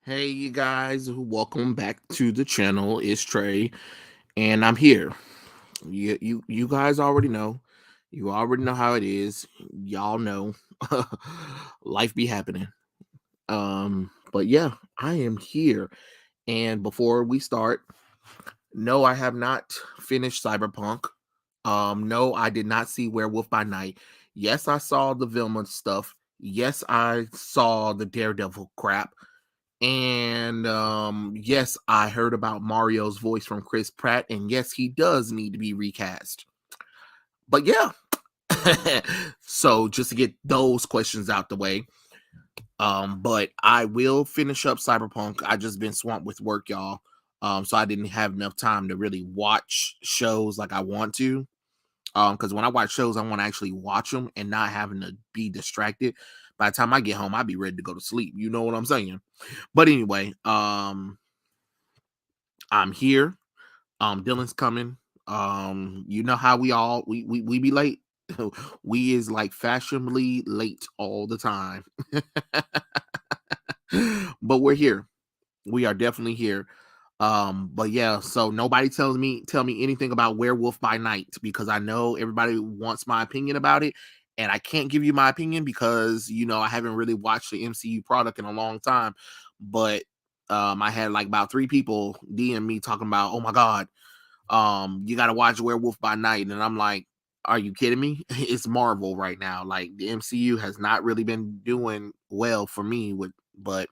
Hey, you guys, welcome back to the channel. It's Trey, and I'm here. You guys already know. You already know how it is. Y'all know life be happening. But yeah, I am here. And before we start, no, I have not finished Cyberpunk. No, I did not see Werewolf by Night. Yes, I saw the Vilma stuff. Yes, I saw the Daredevil crap. And yes, I heard about Mario's voice from Chris Pratt, and yes, he does need to be recast. But yeah, so just to get those questions out the way, but I will finish up Cyberpunk. I just been swamped with work, y'all. So I didn't have enough time to really watch shows like I want to. Because when I watch shows, I want to actually watch them and not having to be distracted. By the time I get home, I'll be ready to go to sleep. You know what I'm saying? But anyway, I'm here. Dylan's coming. You know how we be late. We is like fashionably late all the time. But we're here. We are definitely here. But yeah, so nobody tell me anything about Werewolf by Night because I know everybody wants my opinion about it, and I can't give you my opinion because I haven't really watched the MCU product in a long time. But I had like about 3 people DM me talking about, oh my god, you gotta watch Werewolf by Night, and I'm like, are you kidding me? It's Marvel right now. Like the MCU has not really been doing well for me but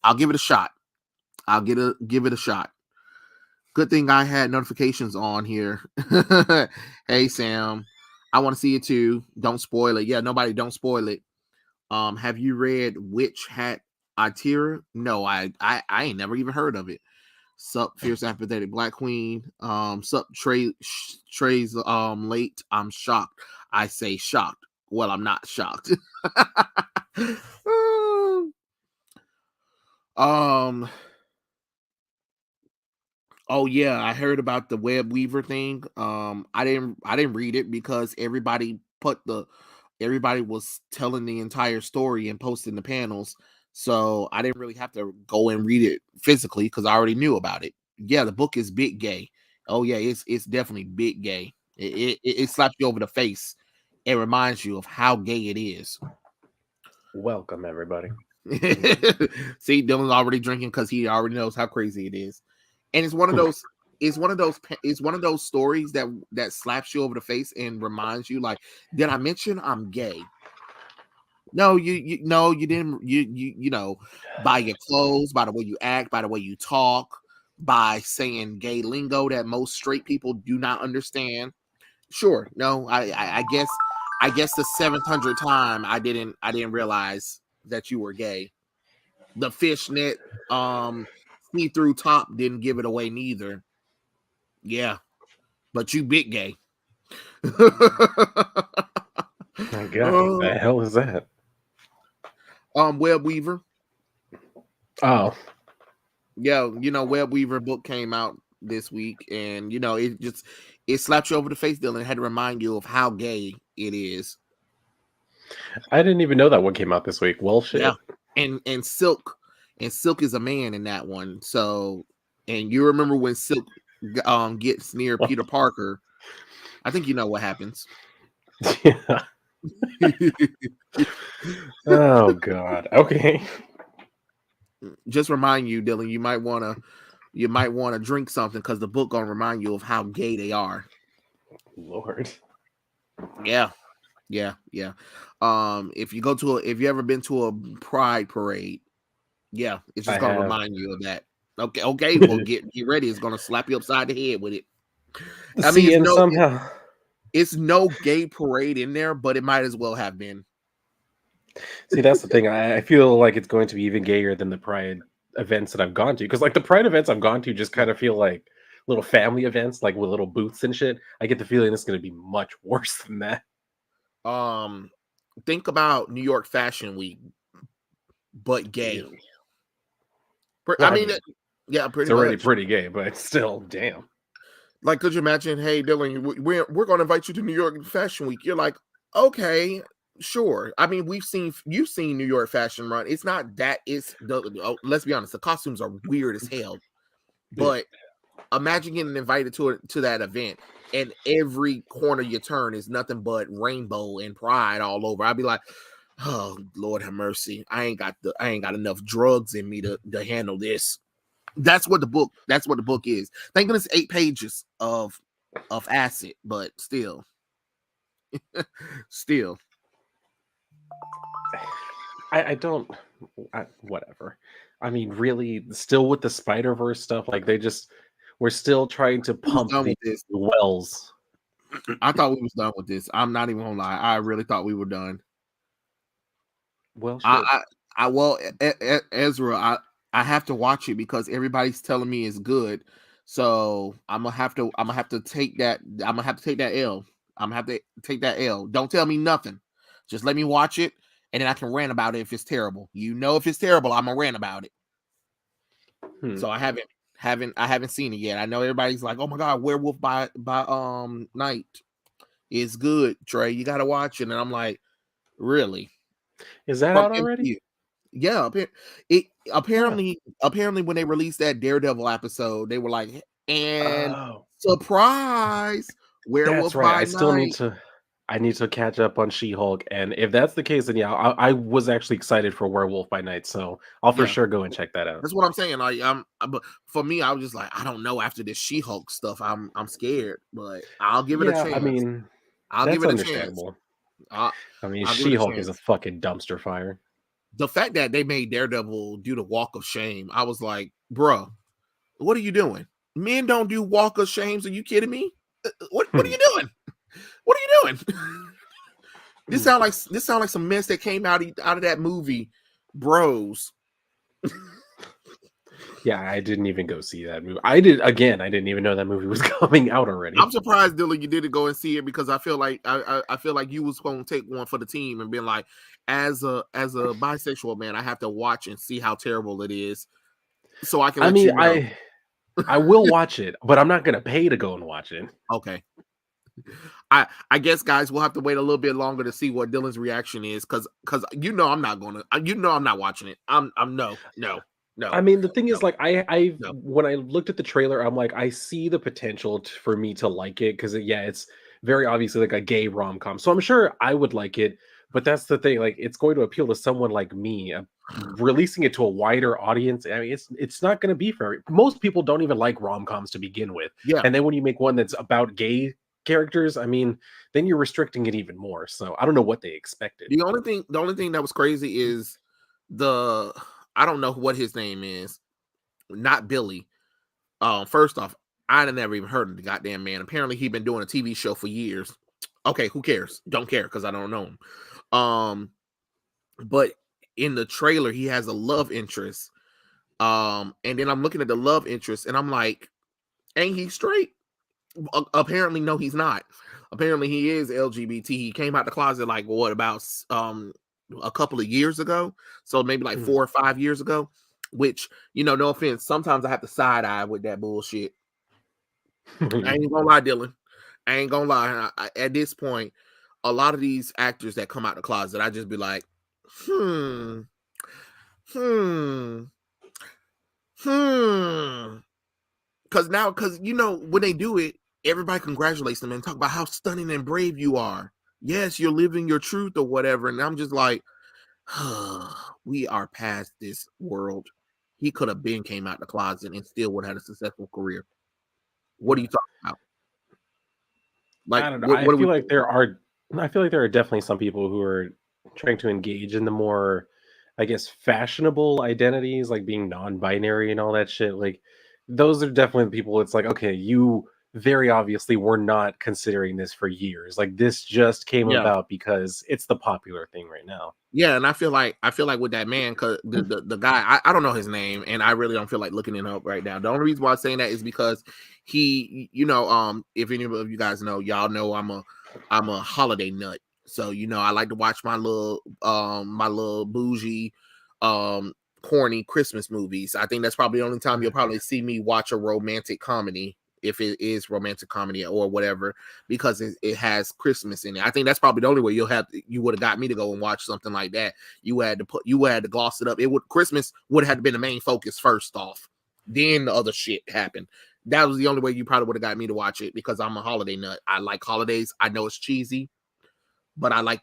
I'll give it a shot. Give it a shot. Good thing I had notifications on here. Hey Sam, I want to see it too. Don't spoil it. Yeah, nobody don't spoil it. Have you read Witch Hat Atira? No, I ain't never even heard of it. Sup, fierce apathetic black queen. Sup, Trey's late. I'm shocked. I say shocked. Well, I'm not shocked. um. Oh yeah, I heard about the Web Weaver thing. I didn't read it because everybody was telling the entire story and posting the panels. So I didn't really have to go and read it physically because I already knew about it. Yeah, the book is big gay. Oh yeah, it's definitely big gay. It slaps you over the face. It reminds you of how gay it is. Welcome, everybody. See, Dylan's already drinking because he already knows how crazy it is, and it's one of those stories that slaps you over the face and reminds you, like, did I mention I'm gay? No, you no, you didn't. By your clothes, by the way you act, by the way you talk, by saying gay lingo that most straight people do not understand. Sure, no, I guess the 700th time I didn't realize that you were gay. The fishnet see-through top didn't give it away neither. Yeah, but you big gay. My God, what uh, the hell is that? Web Weaver. Oh, Yeah, Web Weaver book came out this week, and it slapped you over the face, Dylan. It had to remind you of how gay it is. I didn't even know that one came out this week. Well, Yeah, shit. and Silk is a man in that one. So, and you remember when Silk gets near Peter Parker? I think you know what happens. Yeah. Oh God. Okay. Just remind you, Dylan, you might want to drink something because the book gonna remind you of how gay they are. Lord. Yeah, yeah. If you ever been to a pride parade, yeah, it's I just gonna have. remind you of that. Okay. Well, get ready. It's gonna slap you upside the head with it. I mean, See, and somehow, it's no gay parade in there, but it might as well have been. see, that's the thing. I feel like it's going to be even gayer than the Pride events that I've gone to, because like the Pride events I've gone to just kind of feel like little family events, like with little booths and shit. I get the feeling it's going to be much worse than that. Um, think about New York Fashion Week, but gay. Ew. I Well, I mean, mean, yeah, it's pretty already much. pretty gay, but still, damn. Like, could you imagine? Hey, Dylan, we're going to invite you to New York Fashion Week. You're like, okay, Sure. I mean, you've seen New York Fashion Run. It's not that. It's let's be honest. The costumes are weird as hell. Yeah. But imagine getting invited to that event, and every corner you turn is nothing but rainbow and pride all over. I'd be like, oh Lord have mercy. I ain't got enough drugs in me to handle this. That's what the book is. Thank goodness 8 pages of acid, but still. Still. I don't. Whatever. I mean, really, still with the Spider-Verse stuff, like we're still trying to We was pump done the with this. wells. I thought we was done with this. I'm not even gonna lie. I really thought we were done. Well, shit. Well, Ezra, I have to watch it because everybody's telling me it's good. So I'm gonna have to take that. I'm gonna have to take that L. I'm gonna have to take that L. Don't tell me nothing. Just let me watch it, and then I can rant about it if it's terrible. If it's terrible, I'm gonna rant about it. So I haven't seen it yet. I know everybody's like, oh my god, Werewolf by Night is good, Trey. You gotta watch it. And I'm like, really? Is that From out already? MCU. Yeah, apparently when they released that Daredevil episode, they were like, and Oh, surprise, that's Werewolf right. by Night. I need to catch up on She-Hulk, and if that's the case, then yeah, I was actually excited for Werewolf by Night, so I'll for Yeah, sure go and check that out. that's what I'm saying. Like, but for me, I was just like, I don't know. After this She-Hulk stuff, I'm scared, but I'll give it a Yeah, I chance. mean, I'll give that's it a chance. understandable. I'll, I mean, I'll give it a She-Hulk is a chance. fucking dumpster fire. The fact that they made Daredevil do the walk of shame, I was like, bruh, what are you doing? Men don't do walk of shames. Are you kidding me? What are you doing? What are you doing? This sound like some mess that came out of that movie, Bros. Yeah, I didn't even go see that movie. I didn't even know that movie was coming out already. I'm surprised, Dylan, you didn't go and see it because I feel like I feel like you was going to take one for the team and being like, as a bisexual man, I have to watch and see how terrible it is, so I can I let mean, you know. I will watch it, but I'm not gonna pay to go and watch it. Okay. I guess guys we'll have to wait a little bit longer to see what Dylan's reaction is because I'm not gonna I'm not watching it. I'm no. I mean, the thing is, No, like, I no. when I looked at the trailer, I'm like, I see the potential for me to like it because yeah, it's very obviously like a gay rom com, so I'm sure I would like it. But that's the thing, like, it's going to appeal to someone like me. Releasing it to a wider audience, I mean, it's not going to be for most people. Don't even like rom coms to begin with, Yeah. and then when you make one that's about gay characters, I mean, then you're restricting it even more. So I don't know what they expected. The only thing that was crazy is the I don't know what his name is, not Billy. First off, I had never even heard of the goddamn man. Apparently, he'd been doing a TV show for years. Okay, who cares? Don't care because I don't know him. But in the trailer, he has a love interest. And then I'm looking at the love interest, and I'm like, ain't he straight? Apparently, no, he's not. Apparently, he is LGBT. He came out the closet like what about a couple of years ago? So maybe like 4 or 5 years ago. Which no offense, sometimes I have to side eye with that bullshit. I ain't gonna lie, Dylan. I ain't gonna lie. At this point, a lot of these actors that come out the closet, I just be like, hmm, hmm, hmm. Because when they do it, everybody congratulates them and talk about how stunning and brave you are. Yes, you're living your truth or whatever. And I'm just like, we are past this world. He could have been came out the closet and still would have had a successful career. What are you talking about? Like, I don't know. what are we I feel like there are definitely some people who are trying to engage in the more, I guess, fashionable identities, like being non-binary and all that shit. Like, those are definitely the people. It's like, okay, you very obviously were not considering this for years. Like, this just came Yeah. about because it's the popular thing right now. Yeah, and I feel like with that man, cause the guy, I don't know his name, and I really don't feel like looking it up right now. The only reason why I'm saying that is because he, if any of you guys know, y'all know I'm a holiday nut. So I like to watch my little bougie, corny Christmas movies. I think that's probably the only time you'll probably see me watch a romantic comedy if it is romantic comedy or whatever, because it has Christmas in it. I think that's probably the only way you would have got me to go and watch something like that. You had to gloss it up. Christmas would have had to been the main focus first off. Then the other shit happened. That was the only way you probably would have got me to watch it, because I'm a holiday nut. I like holidays. I know it's cheesy, but I like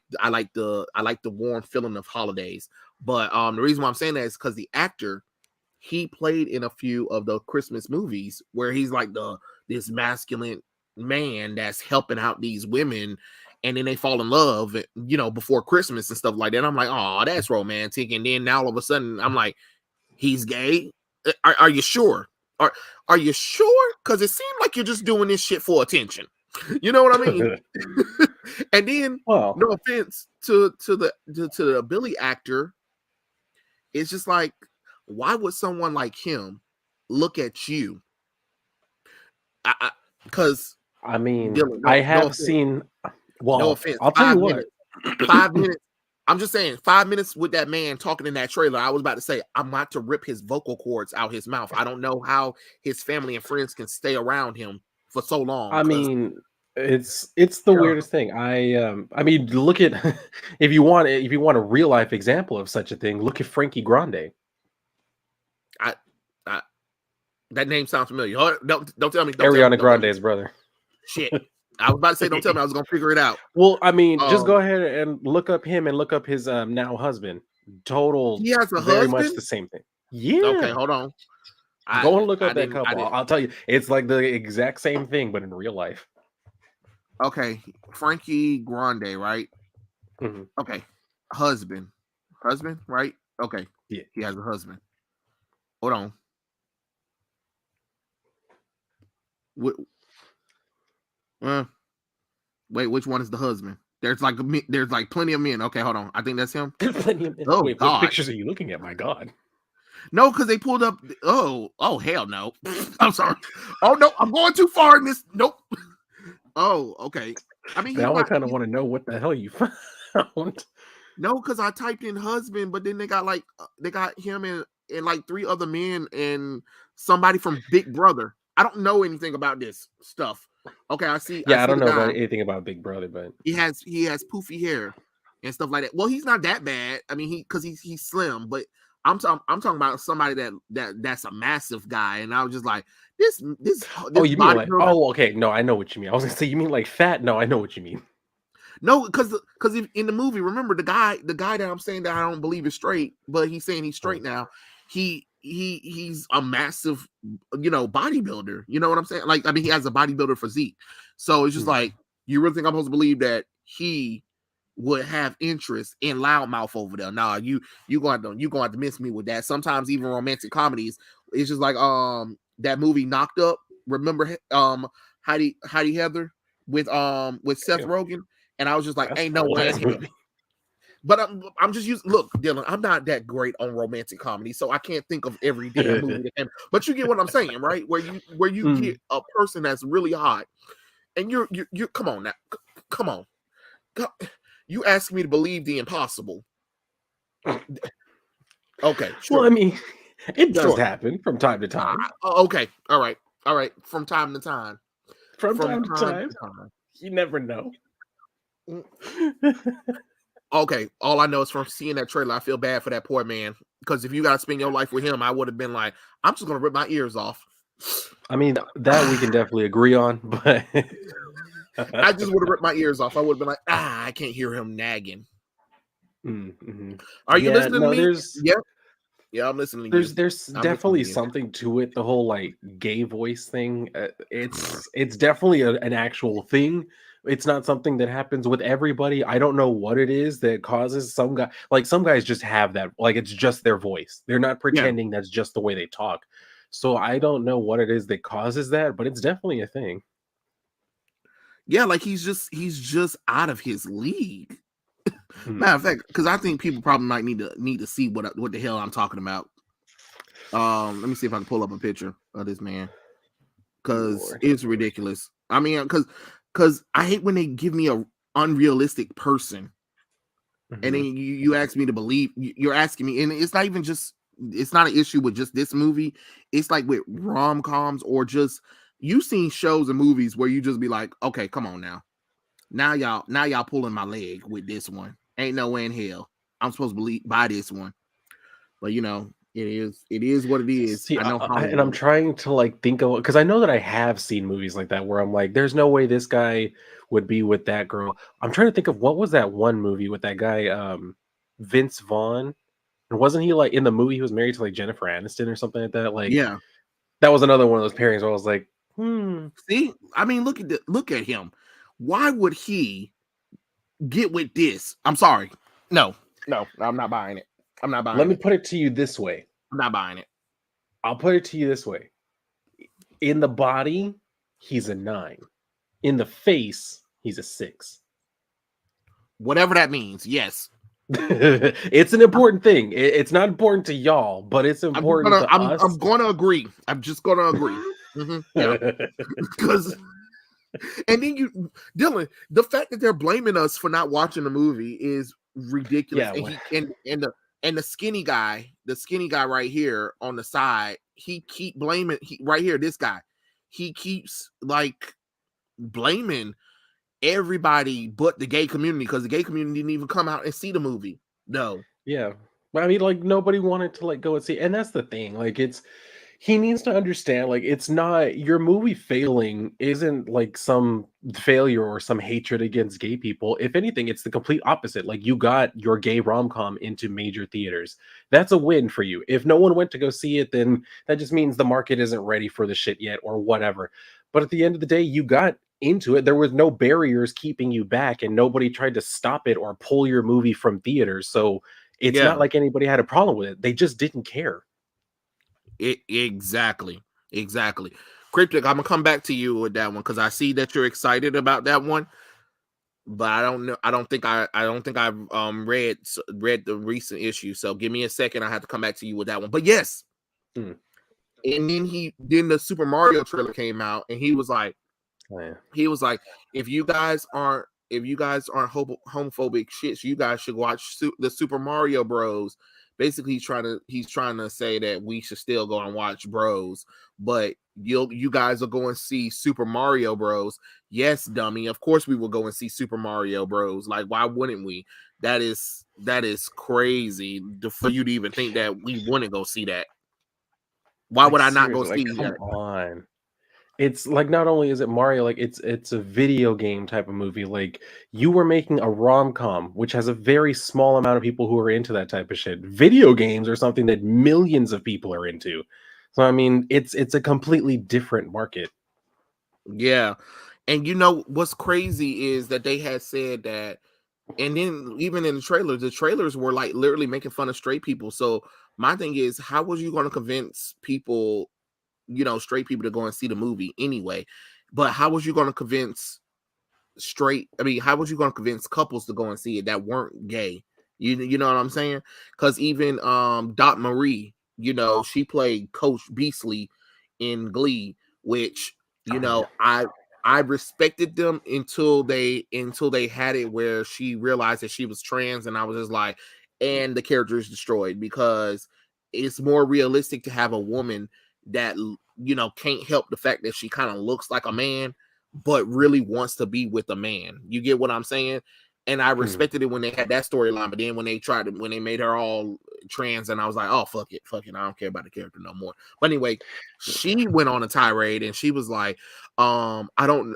the warm feeling of holidays. But the reason why I'm saying that is because the actor, he played in a few of the Christmas movies where he's like this masculine man that's helping out these women, and then they fall in love, before Christmas and stuff like that. I'm like, oh, that's romantic. And then now all of a sudden, I'm like, he's gay. Are you sure? Are you sure? Because it seemed like you're just doing this shit for attention. You know what I mean? And then, Well, no offense to the Billy actor, it's just like, why would someone like him look at you? Because I mean, Dylan, I have seen. Well, no offense. I'll tell you what. 5 minutes. I'm just saying, 5 minutes with that man talking in that trailer. I was about to say, I'm about to rip his vocal cords out his mouth. I don't know how his family and friends can stay around him for so long. I mean, it's the weirdest thing. I mean, look at if you want a real life example of such a thing, look at Frankie Grande. That name sounds familiar. Don't tell me. Ariana Grande's brother. Shit. I was about to say, don't tell me. I was going to figure it out. Well, I mean, just go ahead and look up him and look up his now husband. Total. He has a very husband? much the same thing. Yeah. Okay, hold on. Go and look up that couple. I'll tell you, it's like the exact same thing, but in real life. Okay, Frankie Grande, right? Mm-hmm. Okay, husband, right? Okay, yeah, he has a husband. Hold on. Wait, which one is the husband? There's like plenty of men. Okay, hold on. I think that's him. There's plenty of men. Oh, wait, God. What pictures are you looking at? My God. No, because they pulled up. Oh, hell no. I'm sorry. Oh no, I'm going too far in this. Nope. Oh, okay. I mean, now I kind of want to know what the hell you found. No, because I typed in husband, but then they got him and like 3 other men and somebody from Big Brother. I don't know anything about this stuff. Okay, I see. Yeah, I don't know about anything about Big Brother, but he has poofy hair and stuff like that. Well, he's not that bad. I mean, he's slim, but I'm talking about somebody that's a massive guy, and I was just like, this oh, you mean like, oh, okay, no, I know what you mean. I was gonna say, you mean like fat? No, I know what you mean. No, because in the movie, remember the guy that I'm saying that I don't believe is straight, but he's saying he's straight now. He's a massive, bodybuilder. You know what I'm saying? Like, I mean, he has a bodybuilder physique. So it's just like, you really think I'm supposed to believe that he would have interest in loudmouth over there? Nah, you going to have to miss me with that. Sometimes even romantic comedies, it's just like that movie Knocked Up. Remember Heidi Heather with Seth Rogen, and I was just like, that's ain't no way. But I'm just using. Look, Dylan, I'm not that great on romantic comedy, so I can't think of every damn movie that can. But you get what I'm saying, right? Where you get a person that's really hot, and you're come on now, come on, you ask me to believe the impossible. Okay, sure. Well, I mean, it does happen from time to time. Okay, all right, from time to time. From time to time. You never know. Okay, all I know is from seeing that trailer, I feel bad for that poor man. Because if you got to spend your life with him, I would have been like, I'm just going to rip my ears off. I mean, that we can definitely agree on, but I just would have ripped my ears off. I would have been like, I can't hear him nagging. Mm-hmm. Are you listening to me? Yep. Yeah, I'm listening to you. There's definitely something to it. The whole like gay voice thing. It's definitely an actual thing. It's not something that happens with everybody. I don't know what it is that causes some guys just have that, like it's just their voice. They're not pretending that's just the way they talk. So I don't know what it is that causes that, but it's definitely a thing. Yeah, like he's just out of his league. Matter of fact, because I think people probably might need to see what the hell I'm talking about. Let me see if I can pull up a picture of this man, because it's ridiculous. I mean, because I hate when they give me a unrealistic person, and then you ask me to believe. You're asking me, and it's not even just. It's not an issue with just this movie. It's like with rom-coms or just you've seen shows and movies where you just be like, okay, come on now. Now y'all pulling my leg with this one. Ain't no way in hell I'm supposed to buy this one. But it is what it is. See, I know and I'm Hollywood. trying to like think of, because I know that I have seen movies like that where I'm like, there's no way this guy would be with that girl. I'm trying to think of what was that one movie with that guy, Vince Vaughn, and wasn't he like in the movie he was married to like Jennifer Aniston or something like that? Like Yeah. that was another one of those pairings where I was like, hmm. See, I mean, look at him. Why would he get with this? I'm sorry. No, no, I'm not buying it. I'm not Let buying me it. put it to you this way. I'm not buying it. I'll put it to you this way. In the body, he's a 9. In the face, he's a 6. Whatever that means. Yes. It's an important thing. It's not important to y'all, but it's I'm just important gonna to I'm us. gonna agree. I'm just gonna agree. Yeah. Because and then Dylan, the fact that they're blaming us for not watching the movie is ridiculous. Yeah. And the skinny guy, right here on the side, he keep blaming right here, this guy. He keeps like blaming everybody but the gay community because the gay community didn't even come out and see the movie. No. Yeah. I mean, like nobody wanted to like go and see, and that's the thing. Like he needs to understand, like it's not your movie failing isn't like some failure or some hatred against gay people. If anything, it's the complete opposite. Like you got your gay rom-com into major theaters. That's a win for you. If no one went to go see it, then that just means the market isn't ready for the shit yet or whatever. But at the end of the day, you got into it. There was no barriers keeping you back, and nobody tried to stop it or pull your movie from theaters. So it's not Yeah. like anybody had a problem with it. They just didn't care. Exactly. Cryptic, I'm gonna come back to you with that one because I see that you're excited about that one, but I don't know. I don't think I've read the recent issue. So give me a second. I have to come back to you with that one. But yes, Hmm. and then the Super Mario trailer came out, and he was like, Oh, yeah. if you guys aren't homophobic shits, you guys should watch the Super Mario Bros. Basically, he's trying to say that we should still go and watch Bros, but you guys are going to see Super Mario Bros. Yes, dummy. Of course, we will go and see Super Mario Bros. Like, why wouldn't we? That is crazy for you to even think that we wouldn't go see that. Why Like would I not go seriously, like see come that? on. It's like not only is it Mario, like it's a video game type of movie. Like you were making a rom-com, which has a very small amount of people who are into that type of shit. Video games are something that millions of people are into. So I mean, it's a completely different market. Yeah. And you know what's crazy is that they had said that, and then even in the trailers were like literally making fun of straight people. So my thing is, how was you going to convince people, straight people to go and see the movie anyway? But how was you going to convince how was you going to convince couples to go and see it that weren't gay? You know what I'm saying? Because even Dot Marie, she played Coach Beasley in Glee, which you Oh yeah. know I respected them until they had it where she realized that she was trans, and I was just like, and the character is destroyed because it's more realistic to have a woman that can't help the fact that she kind of looks like a man but really wants to be with a man. You get what I'm saying? And I Hmm. respected it when they had that storyline, but then when they made her all trans, and I was like, oh fuck it, I don't care about the character no more. But anyway, she went on a tirade and she was like, I don't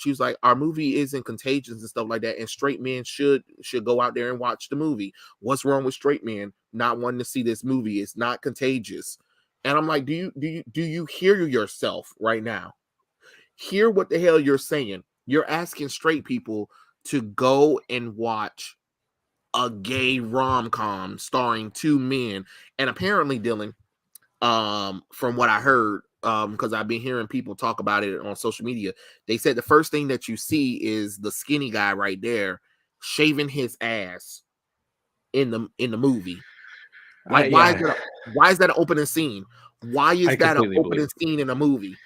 she was like, our movie isn't contagious and stuff like that, and straight men should go out there and watch the movie. What's wrong with straight men not wanting to see this movie? It's not contagious. And I'm like, do you hear yourself right now? Hear what the hell you're saying. You're asking straight people to go and watch a gay rom-com starring two men. And apparently, Dylan, from what I heard, because I've been hearing people talk about it on social media, they said the first thing that you see is the skinny guy right there shaving his ass in the movie. Like, Yeah, why is that an opening scene? Why I is that an completely believe opening it. scene in a movie?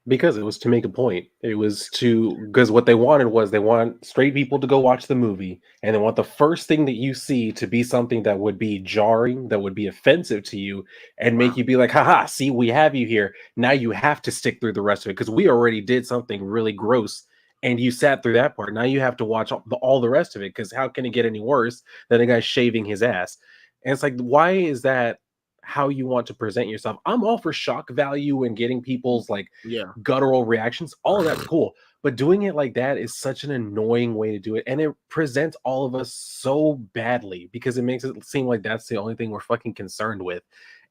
Because it was to make a point. It was to because what they wanted was they want straight people to go watch the movie, and they want the first thing that you see to be something that would be jarring, that would be offensive to you, and make Wow. you be like, haha, see, we have you here. Now you have to stick through the rest of it because we already did something really gross. And you sat through that part. Now you have to watch all the rest of it because how can it get any worse than a guy shaving his ass? And it's like, why is that how you want to present yourself? I'm all for shock value and getting people's like Yeah. guttural reactions, all of that's cool. But doing it like that is such an annoying way to do it. And it presents all of us so badly because it makes it seem like that's the only thing we're fucking concerned with.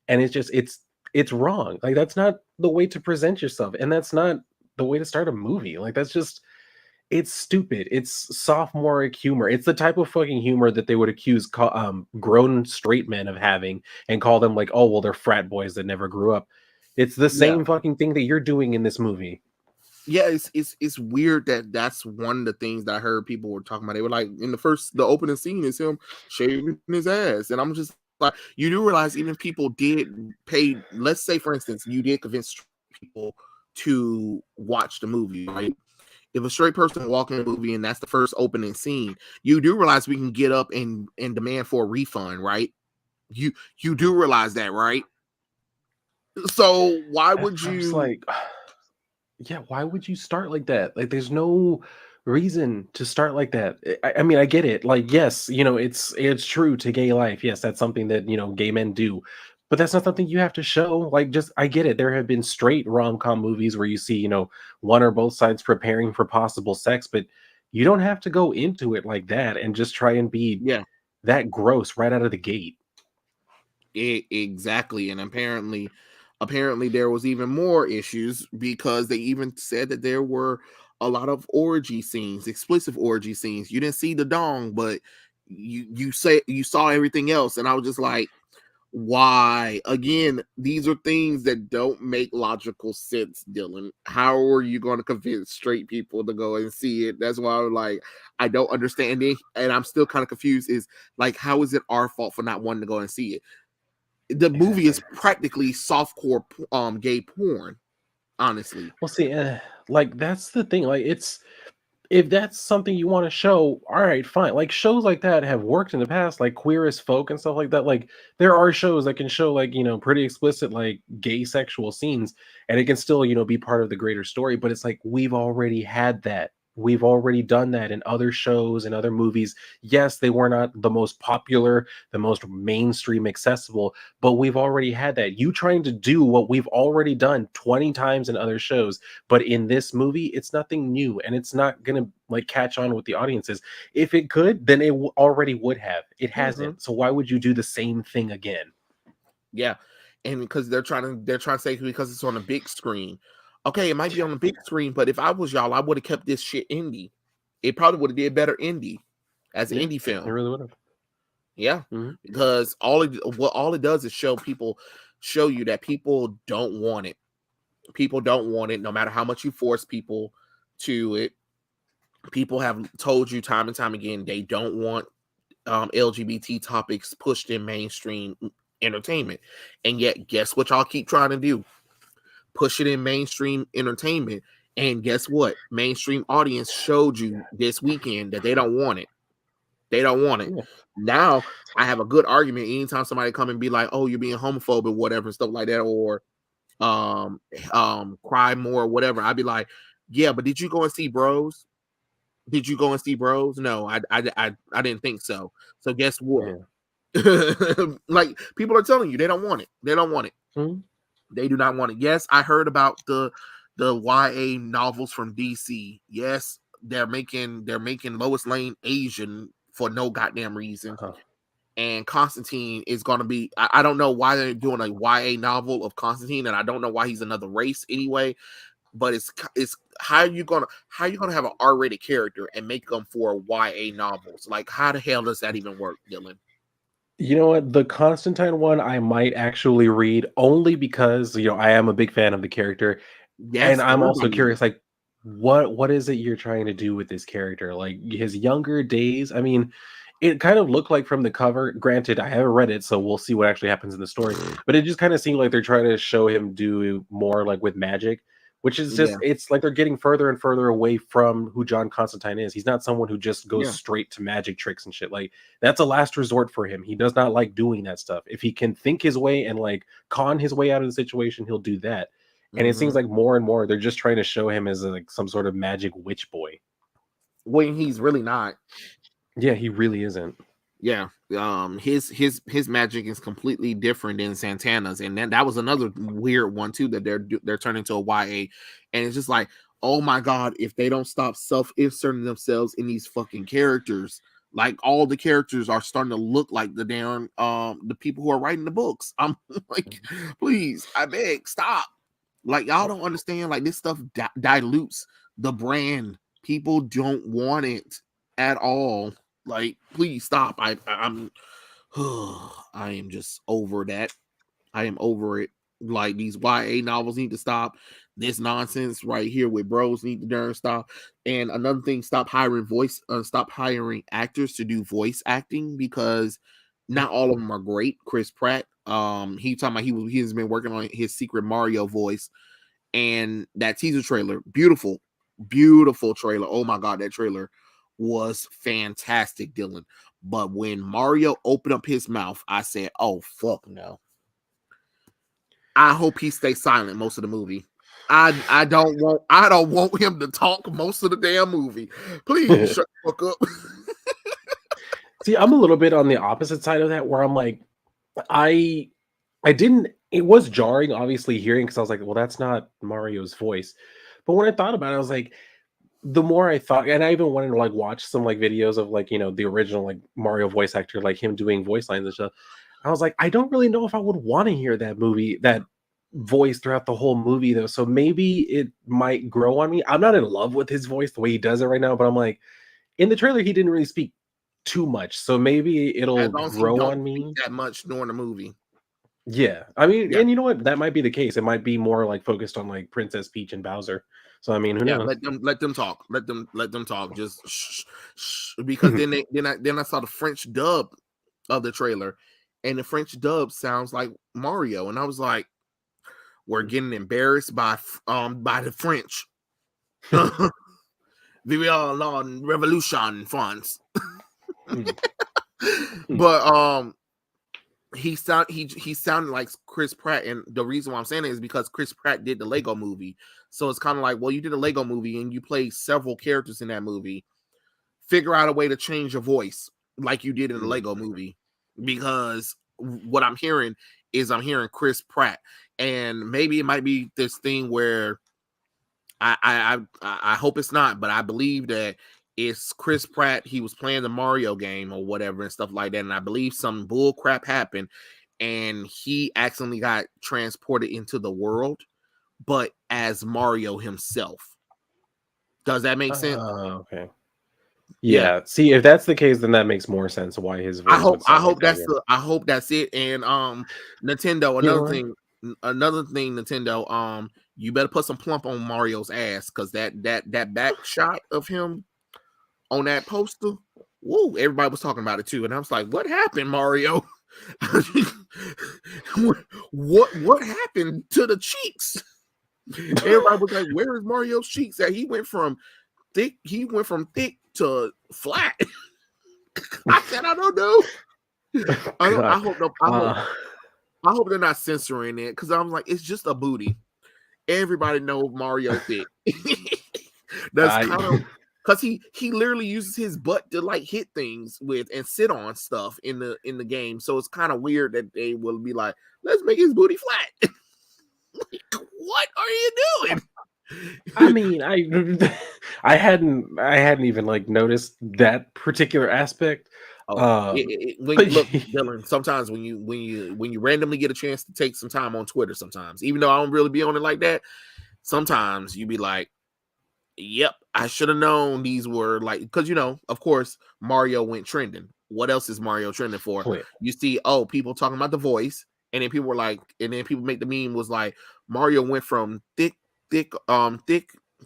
And it's just it's wrong. Like that's not the way to present yourself. And that's not the way to start a movie. Like that's just it's stupid. It's sophomoric humor. It's the type of fucking humor that they would accuse grown straight men of having and call them like, oh, well, they're frat boys that never grew up. It's the Yeah. same fucking thing that you're doing in this movie. Yeah, it's weird that that's one of the things that I heard people were talking about. They were like, in the opening scene is him shaving his ass, and I'm just like, you do realize even if people did pay, let's say for instance, you did convince people to watch the movie, right? If a straight person walk in the movie and that's the first opening scene, you do realize we can get up and demand for a refund, right? You do realize that, right? So why would I'm just you? like, yeah, why would you start like that? Like, there's no reason to start like that. I mean, I get it. Like, yes, it's true to gay life. Yes, that's something that gay men do, but that's not something you have to show. Like, just I get it. There have been straight rom com movies where you see one or both sides preparing for possible sex, but you don't have to go into it like that and just try and be Yeah. that gross right out of the gate. Exactly, and apparently there was even more issues because they even said that there were a lot of orgy scenes, explicit orgy scenes. You didn't see the dong, but you say you saw everything else, and I was just like, why? Again, these are things that don't make logical sense, Dylan. How are you going to convince straight people to go and see it? That's why I'm like, I don't understand it, and I'm still kind of confused. Is like, how is it our fault for not wanting to go and see it? The movie is Exactly. practically softcore gay porn, honestly. Well, see, like that's the thing. Like, it's if that's something you want to show, all right, fine. Like shows like that have worked in the past, like Queer as Folk and stuff like that. Like there are shows that can show like pretty explicit like gay sexual scenes, and it can still be part of the greater story. But it's like we've already had that. We've already done that in other shows and other movies. Yes, they were not the most popular, the most mainstream accessible, but we've already had that. You trying to do what we've already done 20 times in other shows, but in this movie, it's nothing new and it's not going to like catch on with the audiences. If it could, then it already would have. It Hmm. hasn't. So why would you do the same thing again? Yeah, and because they're trying to say because it's on a big screen. Okay, it might be on a big screen, but if I was y'all, I would have kept this shit indie. It probably would have did better indie as an Yeah, indie it film. really would have. Yeah, Hmm. because all it does is show you that people don't want it. People don't want it, no matter how much you force people to it. People have told you time and time again they don't want LGBT topics pushed in mainstream entertainment. And yet, guess what y'all keep trying to do? Push it in mainstream entertainment. And guess what? Mainstream audience showed you this weekend that they don't want it. They don't want it. Yeah. Now, I have a good argument anytime somebody come and be like, oh, you're being homophobic, whatever, stuff like that, or um cry more or whatever. I'd be like, yeah, but did you go and see Bros? Did you go and see Bros? No, I didn't think so. So guess what? Yeah. Like people are telling you they don't want it. They don't want it. Mhm. They do not want it. Yes, I heard about the YA novels from DC. Yes, they're making Lois Lane Asian for no goddamn reason. Uh-huh. And Constantine is going to be. I don't know why they're doing a YA novel of Constantine, and I don't know why he's another race anyway. But it's how you gonna have an R-rated character and make them for YA novels? Like how the hell does that even work, Dylan? You know what? The Constantine one I might actually read only because, I am a big fan of the character. And Yes, I'm also everybody is. curious, like, what is it you're trying to do with this character? Like his younger days. I mean, it kind of looked like from the cover. Granted, I haven't read it, so we'll see what actually happens in the story. But it just kind of seemed like they're trying to show him do more like with magic, which is Yeah, just, it's like they're getting further and further away from who John Constantine is. He's not someone who just goes yeah. straight to magic tricks and shit. Like, that's a last resort for him. He does not like doing that stuff. If he can think his way and like con his way out of the situation, he'll do that. And it seems Hmm. like more and more they're just trying to show him as like some sort of magic witch boy. When he's really not. Yeah, he really isn't. Yeah, his magic is completely different than Santana's, and then that was another weird one too, that they're turning to a YA, and it's just like, oh my god, if they don't stop self-inserting themselves in these fucking characters, like all the characters are starting to look like the damn the people who are writing the books. I'm like, please, I beg, stop. Like, y'all don't understand. Like, this stuff dilutes the brand. People don't want it at all. Like, please stop. I'm I am just over that. I am over it. Like, these YA novels need to stop. This nonsense right here with bros need to darn stop. And another thing, stop hiring actors to do voice acting, because not all of them are great. Chris Pratt, he talking about he has been working on his Secret Mario voice, and that teaser trailer, beautiful trailer. Oh my god, that trailer was fantastic, Dylan. But when Mario opened up his mouth, I said, oh fuck no. I hope he stays silent most of the movie. I don't want him to talk most of the damn movie. Please shut the fuck up. See, I'm a little bit on the opposite side of that, where I'm like, I I didn't, it was jarring, obviously, hearing, because I was like, well, that's not Mario's voice. But when I thought about it, I was like, the more I thought, and I even wanted to like watch some like videos of like, the original like Mario voice actor, like him doing voice lines and stuff. I was like, I don't really know if I would want to hear that voice throughout the whole movie though. So maybe it might grow on me. I'm not in love with his voice the way he does it right now, but I'm like, in the trailer, he didn't really speak too much. So maybe As it'll long as he grow don't on speak me. that much during the movie. Yeah. I mean, Yeah. and you know what? That might be the case. It might be more like focused on like Princess Peach and Bowser. So I mean, who Yeah, knows? let them talk. Let them talk. Just because then I saw the French dub of the trailer, and the French dub sounds like Mario, and I was like, we're getting embarrassed by the French. We are on Revolution France. But he sounded like Chris Pratt, and the reason why I'm saying it is because Chris Pratt did the Lego movie. So it's kind of like, well, you did a Lego movie and you played several characters in that movie. Figure out a way to change your voice like you did in the Lego movie, because what I'm hearing Chris Pratt, and maybe it might be this thing where I hope it's not, but I believe that it's Chris Pratt. He was playing the Mario game or whatever and stuff like that, and I believe some bull crap happened, and he accidentally got transported into the world, but as Mario himself. Does that make sense? Okay. Yeah. Yeah. See, if that's the case, then that makes more sense why his voice would I sound like hope that. that's Yeah. I hope that's it. And Nintendo, You know what? another thing, Nintendo, you better put some plump on Mario's ass, because that back shot of him on that poster, woo, everybody was talking about it too. And I was like, what happened, Mario? what happened to the cheeks? Everybody was like, where is Mario's cheeks at? He went from thick to flat. I said, I don't know. I hope no, I hope they're not censoring it, because I'm like, it's just a booty. Everybody knows Mario thick. That's kind of because he literally uses his butt to like hit things with and sit on stuff in the game. So it's kind of weird that they will be like, let's make his booty flat. Like, what are you doing? I mean, I hadn't even like noticed that particular aspect. Oh, Um, when but look, Dylan. Sometimes when you randomly get a chance to take some time on Twitter, sometimes even though I don't really be on it like that, sometimes you be like, "Yep, I should have known these were like," because of course, Mario went trending. What else is Mario trending for? Clint. You see, people talking about the voice, and then people were like, and then people make the meme was like, Mario went from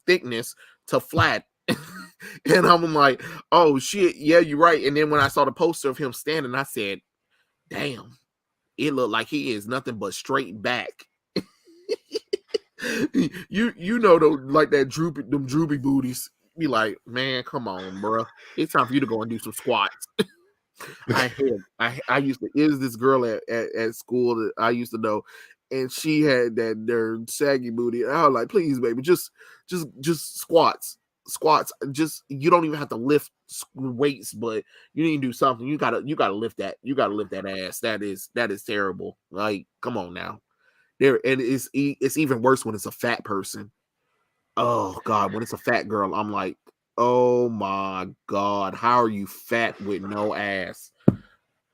thickness to flat. And I'm like, oh shit, yeah, you're right. And then when I saw the poster of him standing, I said, damn, it looked like he is nothing but straight back. You know though, like that droopy booties. Be like, man, come on, bro. It's time for you to go and do some squats. I used to is this girl at school that I used to know, and she had that their saggy booty. And I was like, please, baby, just squats. Just you don't even have to lift weights, but you need to do something. You gotta lift that. You gotta lift that ass. That is terrible. Like, come on now. There and it's even worse when it's a fat person. Oh God, when it's a fat girl, I'm like, oh my God, how are you fat with no ass?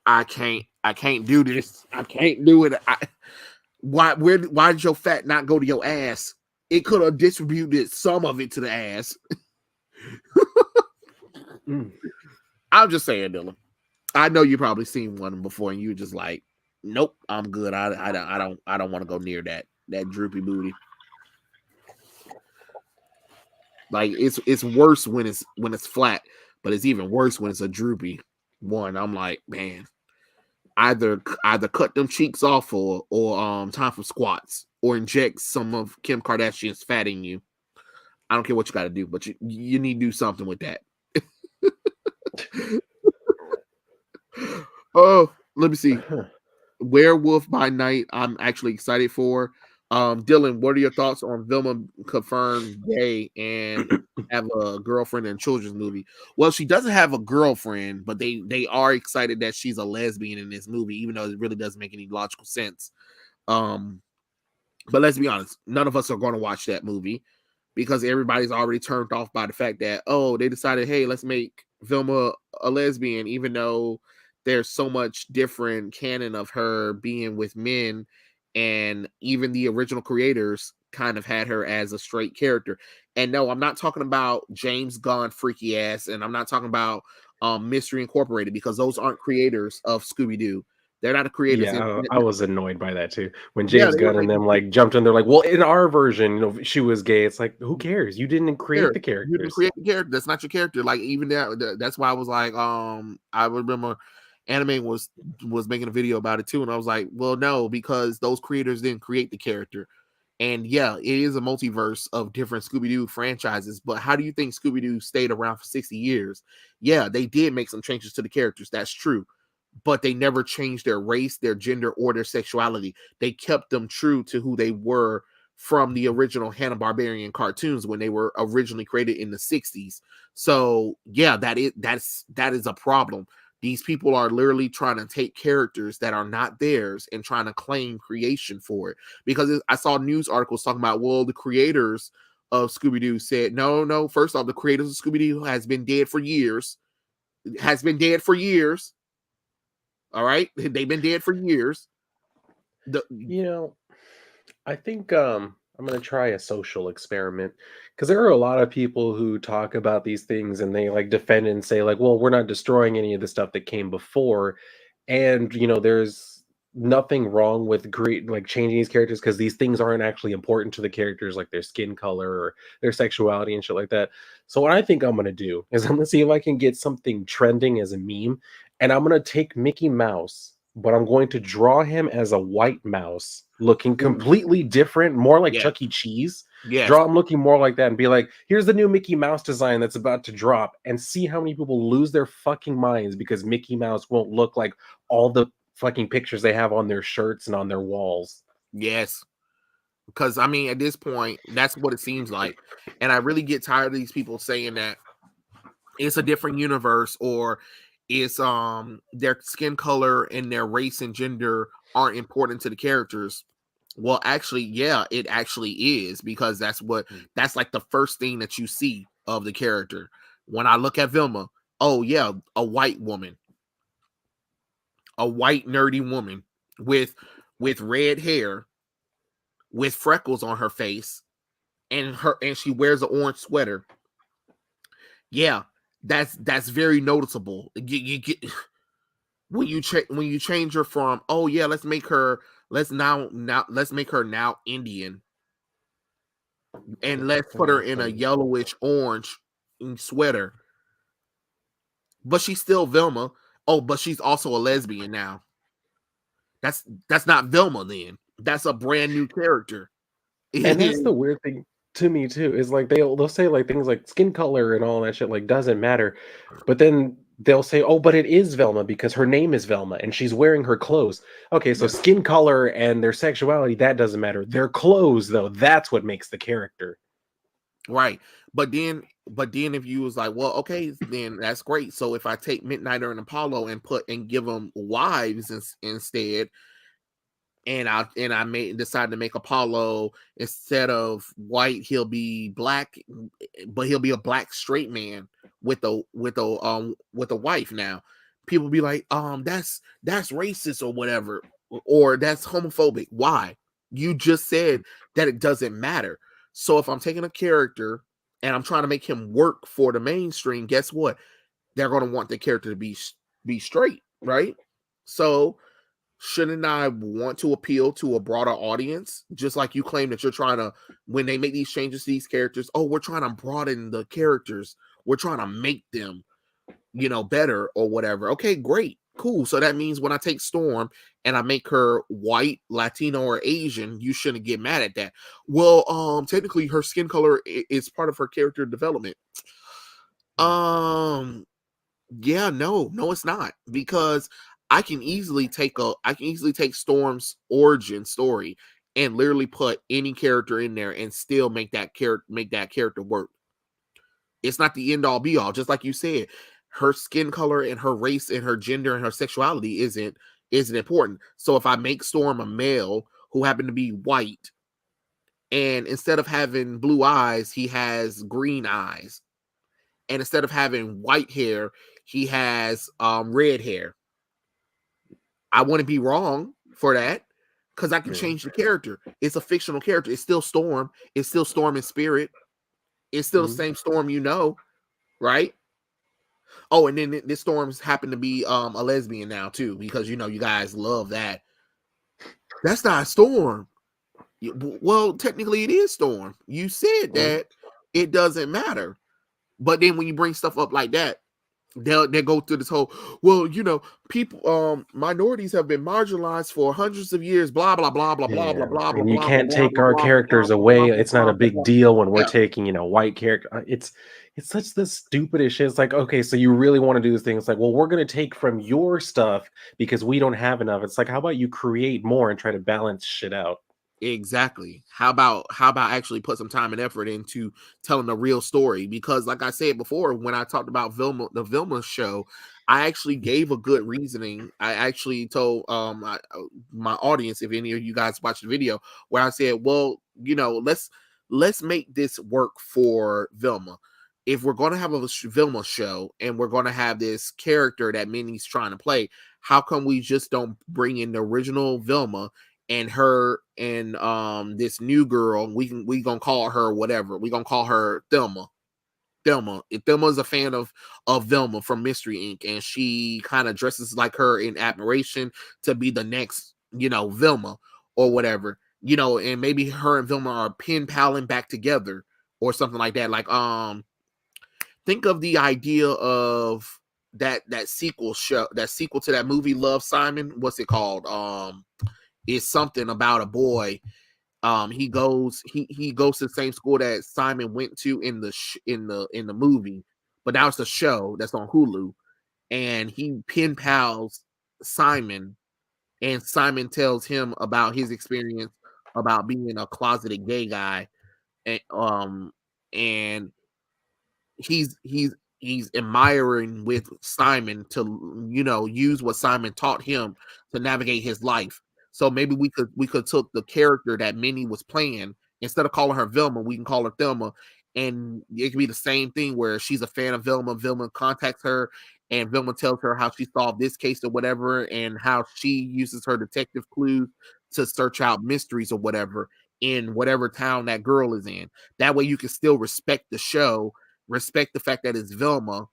I can't do this. I can't do it. Why did your fat not go to your ass? It could have distributed some of it to the ass. Mm. I'm just saying, Dylan. I know you probably seen one before, and you just like, nope, I'm good. I don't want to go near that droopy booty. Like it's worse when it's flat, but it's even worse when it's a droopy one. I'm like, man, either cut them cheeks off or time for squats or inject some of Kim Kardashian's fat in you. I don't care what you got to do, but you need to do something with that. Oh, let me see. Werewolf by Night. I'm actually excited for. Dylan, what are your thoughts on Vilma confirmed gay and have a girlfriend in a children's movie? Well, she doesn't have a girlfriend, but they are excited that she's a lesbian in this movie, even though it really doesn't make any logical sense. Um, but let's be honest, none of us are going to watch that movie because everybody's already turned off by the fact that, oh, they decided, hey, let's make Vilma a lesbian, even though there's so much different canon of her being with men, and even the original creators kind of had her as a straight character. And no, I'm not talking about James Gunn freaky ass, and I'm not talking about Mystery Incorporated, because those aren't creators of Scooby-Doo. They're not the creators. Yeah, I was annoyed by that too. When Yeah, James they were Gunn and making them like jumped in, they're like, "Well, in our version, she was gay." It's like, who cares? You didn't create the You didn't characters. create the character. That's not your character. Like, even that's why I was like, I remember anime was making a video about it too, and I was like, well, no, because those creators didn't create the character. And yeah, it is a multiverse of different Scooby-Doo franchises, but how do you think Scooby-Doo stayed around for 60 years? Yeah, they did make some changes to the characters. That's true. But they never changed their race, their gender, or their sexuality. They kept them true to who they were from the original Hanna-Barbarian cartoons when they were originally created in the 60s. So yeah, that is a problem. These people are literally trying to take characters that are not theirs and trying to claim creation for it. Because I saw news articles talking about, well, the creators of Scooby-Doo said, no, first off, the creators of Scooby-Doo has been dead for years. Has been dead for years. All right, they've been dead for years. The You know, I think I'm gonna try a social experiment because there are a lot of people who talk about these things and they like defend and say like, well, we're not destroying any of the stuff that came before, and there's nothing wrong with great like changing these characters because these things aren't actually important to the characters, like their skin color or their sexuality and shit like that. So what I think I'm gonna do is I'm gonna see if I can get something trending as a meme, and I'm gonna take Mickey Mouse, but I'm going to draw him as a white mouse looking Ooh, completely different, more like yes, Chuck E. Cheese. yes, Draw him looking more like that and be like, here's the new Mickey Mouse design that's about to drop, and see how many people lose their fucking minds because Mickey Mouse won't look like all the fucking pictures they have on their shirts and on their walls. yes. Because I mean, at this point, that's what it seems like, and I really get tired of these people saying that it's a different universe, or it's their skin color and their race and gender aren't important to the characters. Well, actually, yeah, it actually is, because that's like the first thing that you see of the character. When I look at Vilma, oh yeah, a white nerdy woman with red hair, with freckles on her face, and she wears an orange sweater. Yeah, that's very noticeable. You get when you change her from, oh yeah, let's make her now Indian, and let's put her in a yellowish orange sweater, but she's still Vilma. Oh, but she's also a lesbian now. That's not Vilma then. That's a brand new character. And that's the weird thing to me too, is like they'll say like things like skin color and all that shit like doesn't matter. But then they'll say, "Oh, but it is Velma because her name is Velma and she's wearing her clothes." Okay, so Yeah. skin color and their sexuality, that doesn't matter. Their clothes though, that's what makes the character. Right. But then if you was like, well, okay, then that's great. So if I take Midnighter and Apollo and put and give them wives instead, and I made decide to make Apollo instead of white, he'll be black, but he'll be a black straight man with a wife now. People be like, that's racist or whatever, or that's homophobic. Why? You just said that it doesn't matter. So if I'm taking a character and I'm trying to make him work for the mainstream, guess what? They're gonna want the character to be straight, right? So shouldn't I want to appeal to a broader audience? Just like you claim that you're trying to, when they make these changes to these characters, oh, we're trying to broaden the characters. We're trying to make them, better or whatever. Okay, great. Cool. So that means when I take Storm and I make her white, Latino, or Asian, you shouldn't get mad at that. Well, technically her skin color is part of her character development. Um, yeah, no, it's not, because I can easily take Storm's origin story and literally put any character in there and still make that character work. It's not the end all be all. Just like you said, her skin color and her race and her gender and her sexuality isn't important. So if I make Storm a male who happened to be white, and instead of having blue eyes, he has green eyes, and instead of having white hair, he has red hair. I wouldn't be wrong for that, because I can Yeah. change the character. It's a fictional character. It's still Storm. It's still Storm in spirit. It's still the Mhm. same Storm, right? Oh, and then this Storm's happened to be a lesbian now too, because you guys love that. That's not Storm. Well, technically it is Storm. You said Mhm. that it doesn't matter. But then when you bring stuff up like that, they'll go through this whole, well, people, minorities have been marginalized for hundreds of years, blah blah blah blah blah blah Yeah, blah blah and you blah blah can't blah take blah our blah blah characters blah blah away. blah It's not a blah big blah. deal when we're Yeah, taking, white character. It's such the stupidest shit. It's like, okay, so you really want to do this thing? It's like, well, we're gonna take from your stuff because we don't have enough. It's like, how about you create more and try to balance shit out? exactly. How about actually put some time and effort into telling the real story? Because like I said before, when I talked about the Vilma show, I actually gave a good reasoning. I actually told my audience, if any of you guys watched the video, where I said, well, let's make this work for Vilma. If we're going to have a Vilma show and we're going to have this character that Minnie's trying to play, how come we just don't bring in the original Vilma and her and this new girl? We gonna call her whatever. We gonna call her Thelma. Thelma. If Thelma's a fan of Velma from Mystery Inc., and she kind of dresses like her in admiration to be the next, Velma or whatever. And maybe her and Velma are pen paling back together or something like that. Like think of the idea of that sequel to that movie Love, Simon. What's it called? It's something about a boy. He goes to the same school that Simon went to in the movie, but now it's a show that's on Hulu, and he pen pals Simon, and Simon tells him about his experience about being a closeted gay guy, and he's admiring with Simon to use what Simon taught him to navigate his life. So maybe we could took the character that Minnie was playing, instead of calling her Vilma, we can call her Thelma, and it could be the same thing where she's a fan of Vilma. Vilma contacts her, and Vilma tells her how she solved this case or whatever, and how she uses her detective clues to search out mysteries or whatever in whatever town that girl is in. That way you can still respect the show, respect the fact that it's Velma,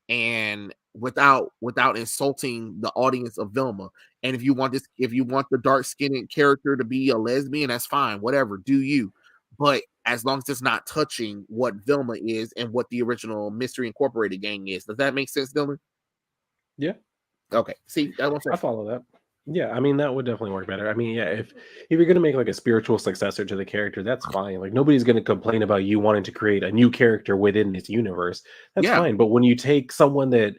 and without insulting the audience of Velma. And if you want the dark skinned character to be a lesbian, that's fine, whatever, do you. But as long as it's not touching what Velma is and what the original Mystery Incorporated gang is. Does that make sense, Dylan? Yeah, Okay. See, that's what I'm I saying. follow that. Yeah, I mean that would definitely work better. I mean, yeah, if you're gonna make like a spiritual successor to the character, that's fine. Like nobody's gonna complain about you wanting to create a new character within this universe. That's Yeah. fine. But when you take someone that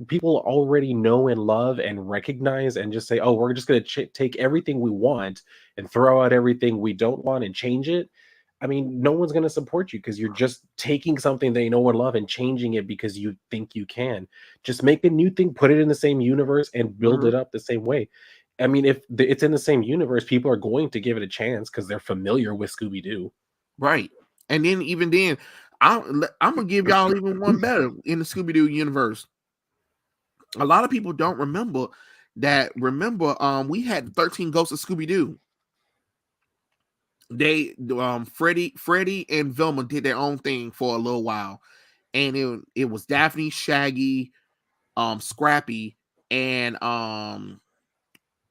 people already know and love and recognize, and just say, "Oh, we're just gonna take everything we want and throw out everything we don't want and change it," I mean, no one's gonna support you because you're just taking something they know and love and changing it because you think you can. Just make a new thing, put it in the same universe, and build Mhm. it up the same way. I mean, if it's in the same universe, people are going to give it a chance because they're familiar with Scooby Doo. Right. And then even then, I'm gonna give y'all even one better in the Scooby Doo universe. A lot of people don't remember that. Remember, we had 13 Ghosts of Scooby Doo. They Freddie and Velma did their own thing for a little while, and it was Daphne, Shaggy, Scrappy, and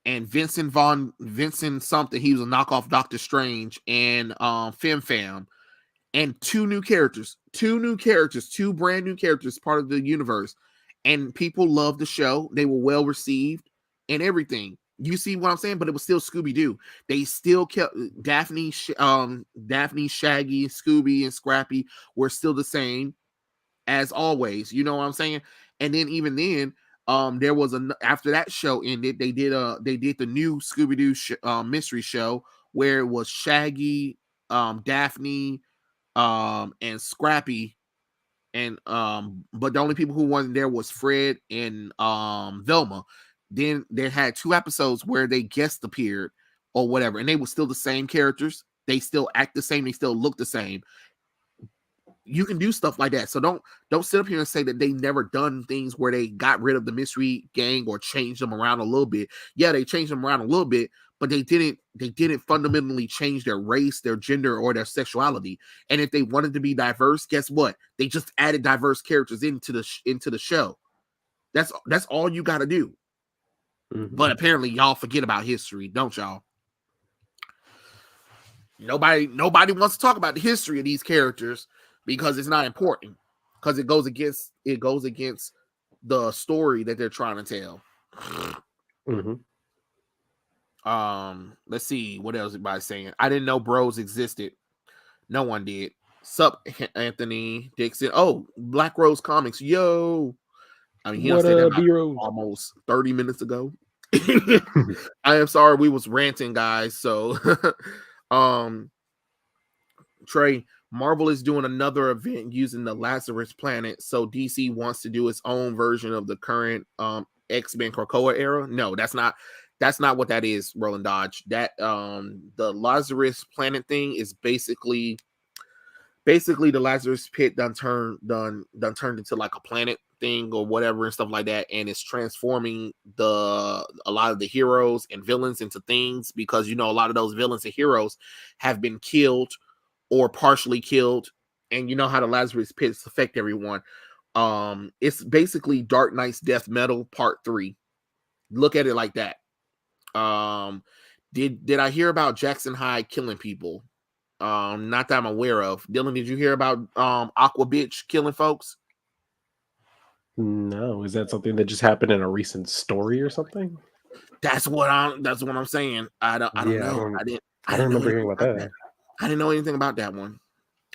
Vincent something. He was a knockoff Doctor Strange, and Fim Fam, and two brand new characters, part of the universe. And people loved the show. They were well received and everything. You see what I'm saying? But it was still Scooby Doo. They still kept Daphne, Shaggy, Scooby, and Scrappy were still the same as always. You know what I'm saying? And then even then, there was after that show ended, they did the new Scooby Doo mystery show where it was Shaggy, Daphne, and Scrappy, and but the only people who wasn't there was Fred and Velma. Then they had 2 episodes where they guest appeared or whatever, and they were still the same characters. They still act the same. They still look the same. You can do stuff like that. So don't sit up here and say that they never done things where they got rid of the mystery gang or changed them around a little bit. Yeah, they changed them around a little bit, but they didn't fundamentally change their race, their gender, or their sexuality. And if they wanted to be diverse, guess what? They just added diverse characters into the show. That's all you got to do. Mhm. But apparently y'all forget about history, don't y'all? Nobody wants to talk about the history of these characters because it's not important, because it goes against the story that they're trying to tell. Mhm. Let's see what else everybody saying. I didn't know bros existed. No one did. Sup, Anthony Dixon. Oh, Black Rose Comics. Yo. I mean, he done What said that up, about B Rose? almost 30 minutes ago. I am sorry we was ranting, guys. So um Trey, Marvel is doing another event using the Lazarus Planet, so DC wants to do its own version of the current X-Men Krakoa era. No, that's not what that is, Roland Dodge. That the Lazarus Planet thing is basically the Lazarus Pit done turned into like a planet thing or whatever and stuff like that, and it's transforming a lot of the heroes and villains into things, because a lot of those villains and heroes have been killed or partially killed, and you know how the Lazarus Pits affect everyone. It's basically Dark Knight's Death Metal Part 3. Look at it like that. Um, did I hear about Jackson Hyde killing people? Not that I'm aware of. Dylan, did you hear about Aqua Bitch killing folks? No, is that something that just happened in a recent story or something? That's what I'm saying. I don't Yeah, know. I I don't didn't know remember anything hearing about about that. that. I didn't know anything about that one.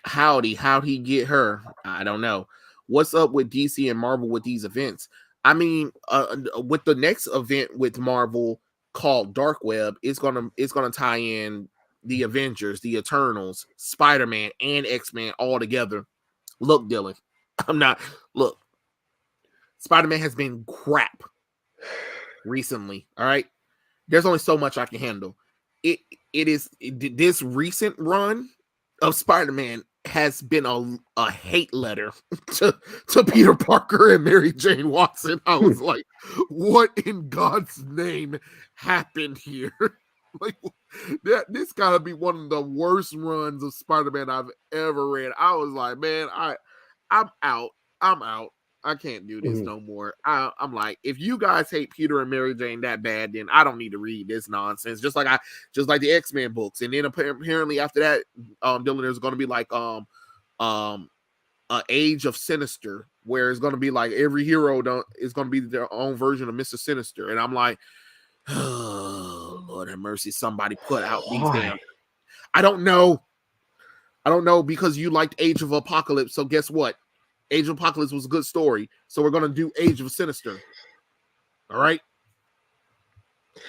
How'd he get her? I don't know. What's up with DC and Marvel with these events? I mean, with the next event with Marvel called Dark Web, it's gonna tie in the Avengers, the Eternals, Spider-Man, and X-Men all together. Look, Dylan, I'm not look. Spider-Man has been crap recently. All right, there's only so much I can handle. This recent run of Spider-Man has been a hate letter to Peter Parker and Mary Jane Watson. I was like, what in God's name happened here? Like, this gotta be one of the worst runs of Spider-Man I've ever read. I was like, man, I'm out. I'm out. I can't do this Mhm. no more. I'm like, if you guys hate Peter and Mary Jane that bad, then I don't need to read this nonsense. Just like the X-Men books. And then apparently after that, Dylan, there's gonna be like Age of Sinister, where it's gonna be like every hero don't is gonna be their own version of Mr. Sinister. And I'm like, Oh, Lord have mercy. Somebody put out these damn. Why? I don't know. I don't know because you liked Age of Apocalypse. So guess what? Age of Apocalypse was a good story. So we're gonna do Age of Sinister. All right.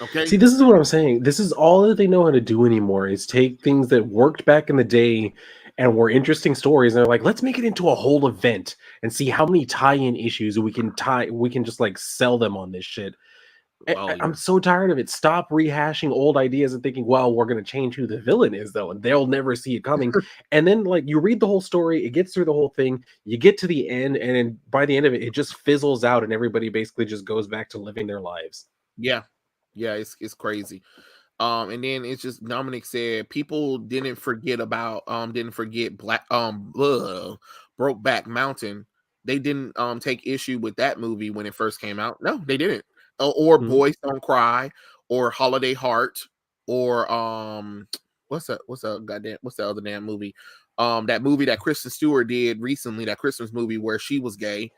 Okay. See, this is what I'm saying. This is all that they know how to do anymore is take things that worked back in the day and were interesting stories, and they're like, let's make it into a whole event and see how many tie-in issues we can just like sell them on this shit. Oh I'm yeah. so tired of it. Stop rehashing old ideas and thinking, well, we're going to change who the villain is, though, and they'll never see it coming. And then, like, you read the whole story, it gets through the whole thing, you get to the end, and then by the end of it, it just fizzles out, and everybody basically just goes back to living their lives. Yeah. Yeah. It's crazy. And then it's just Dominic said people didn't forget Brokeback Mountain. They didn't take issue with that movie when it first came out. No, they didn't. Or Mhm. Boys Don't Cry, or Holiday Heart, or what's the other damn movie? That movie that Kristen Stewart did recently, that Christmas movie where she was gay.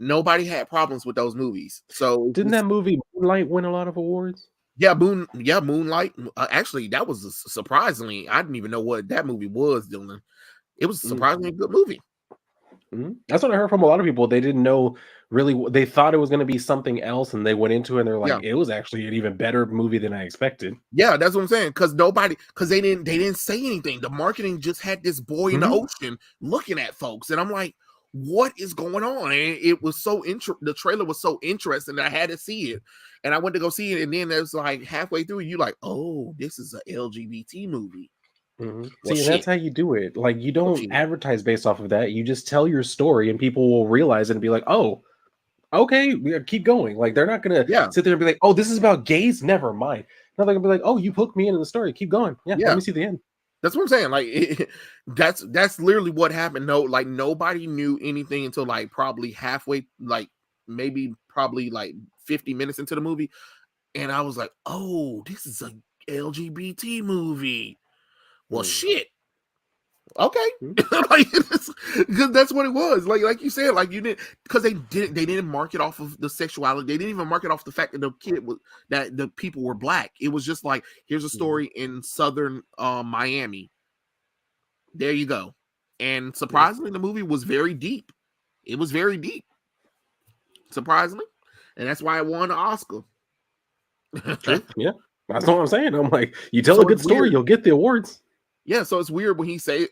Nobody had problems with those movies. So Didn't that movie Moonlight win a lot of awards? Moonlight. Actually, that was surprisingly. I didn't even know what that movie was, Dylan. It was a Mm. surprisingly good movie. Mhm. That's what I heard from a lot of people. They didn't know really. They thought it was going to be something else, and they went into it and they're like, Yeah, it was actually an even better movie than I expected. yeah, that's what I'm saying. Because they didn't say anything. The marketing just had this boy in the Mhm. ocean looking at folks, and I'm like, what is going on? And it was the trailer was so interesting that I had to see it, and I went to go see it, and then there's like halfway through, you like, oh, this is a LGBT movie. Mhm. Well, See, and that's shit. how you do it. Like, you Well, don't shit. advertise based off of that. You just tell your story, and people will realize it and be like, "Oh, okay, yeah, keep going." Like, they're not gonna Yeah, sit there and be like, "Oh, this is about gays. Never mind." No, they're gonna be like, "Oh, you hooked me into the story. Keep going. Yeah, let yeah. me see the end." That's what I'm saying. Like that's literally what happened. No, like nobody knew anything until like probably halfway, like maybe probably like 50 minutes into the movie, and I was like, "Oh, this is a LGBT movie." Well, Mhm. shit. Okay, Mhm. like because that's what it was. Like you said, like you didn't because they didn't mark it off of the sexuality. They didn't even mark it off the fact that the kid was that the people were black. It was just like here's a Mhm. story in southern Miami. There you go. And Mhm. surprisingly, the movie was very deep. It was very deep, surprisingly. And that's why it won an Oscar. True. Yeah, that's what I'm saying. I'm like, you tell a So good it's story, weird. you'll get the awards. Yeah, so it's weird when he says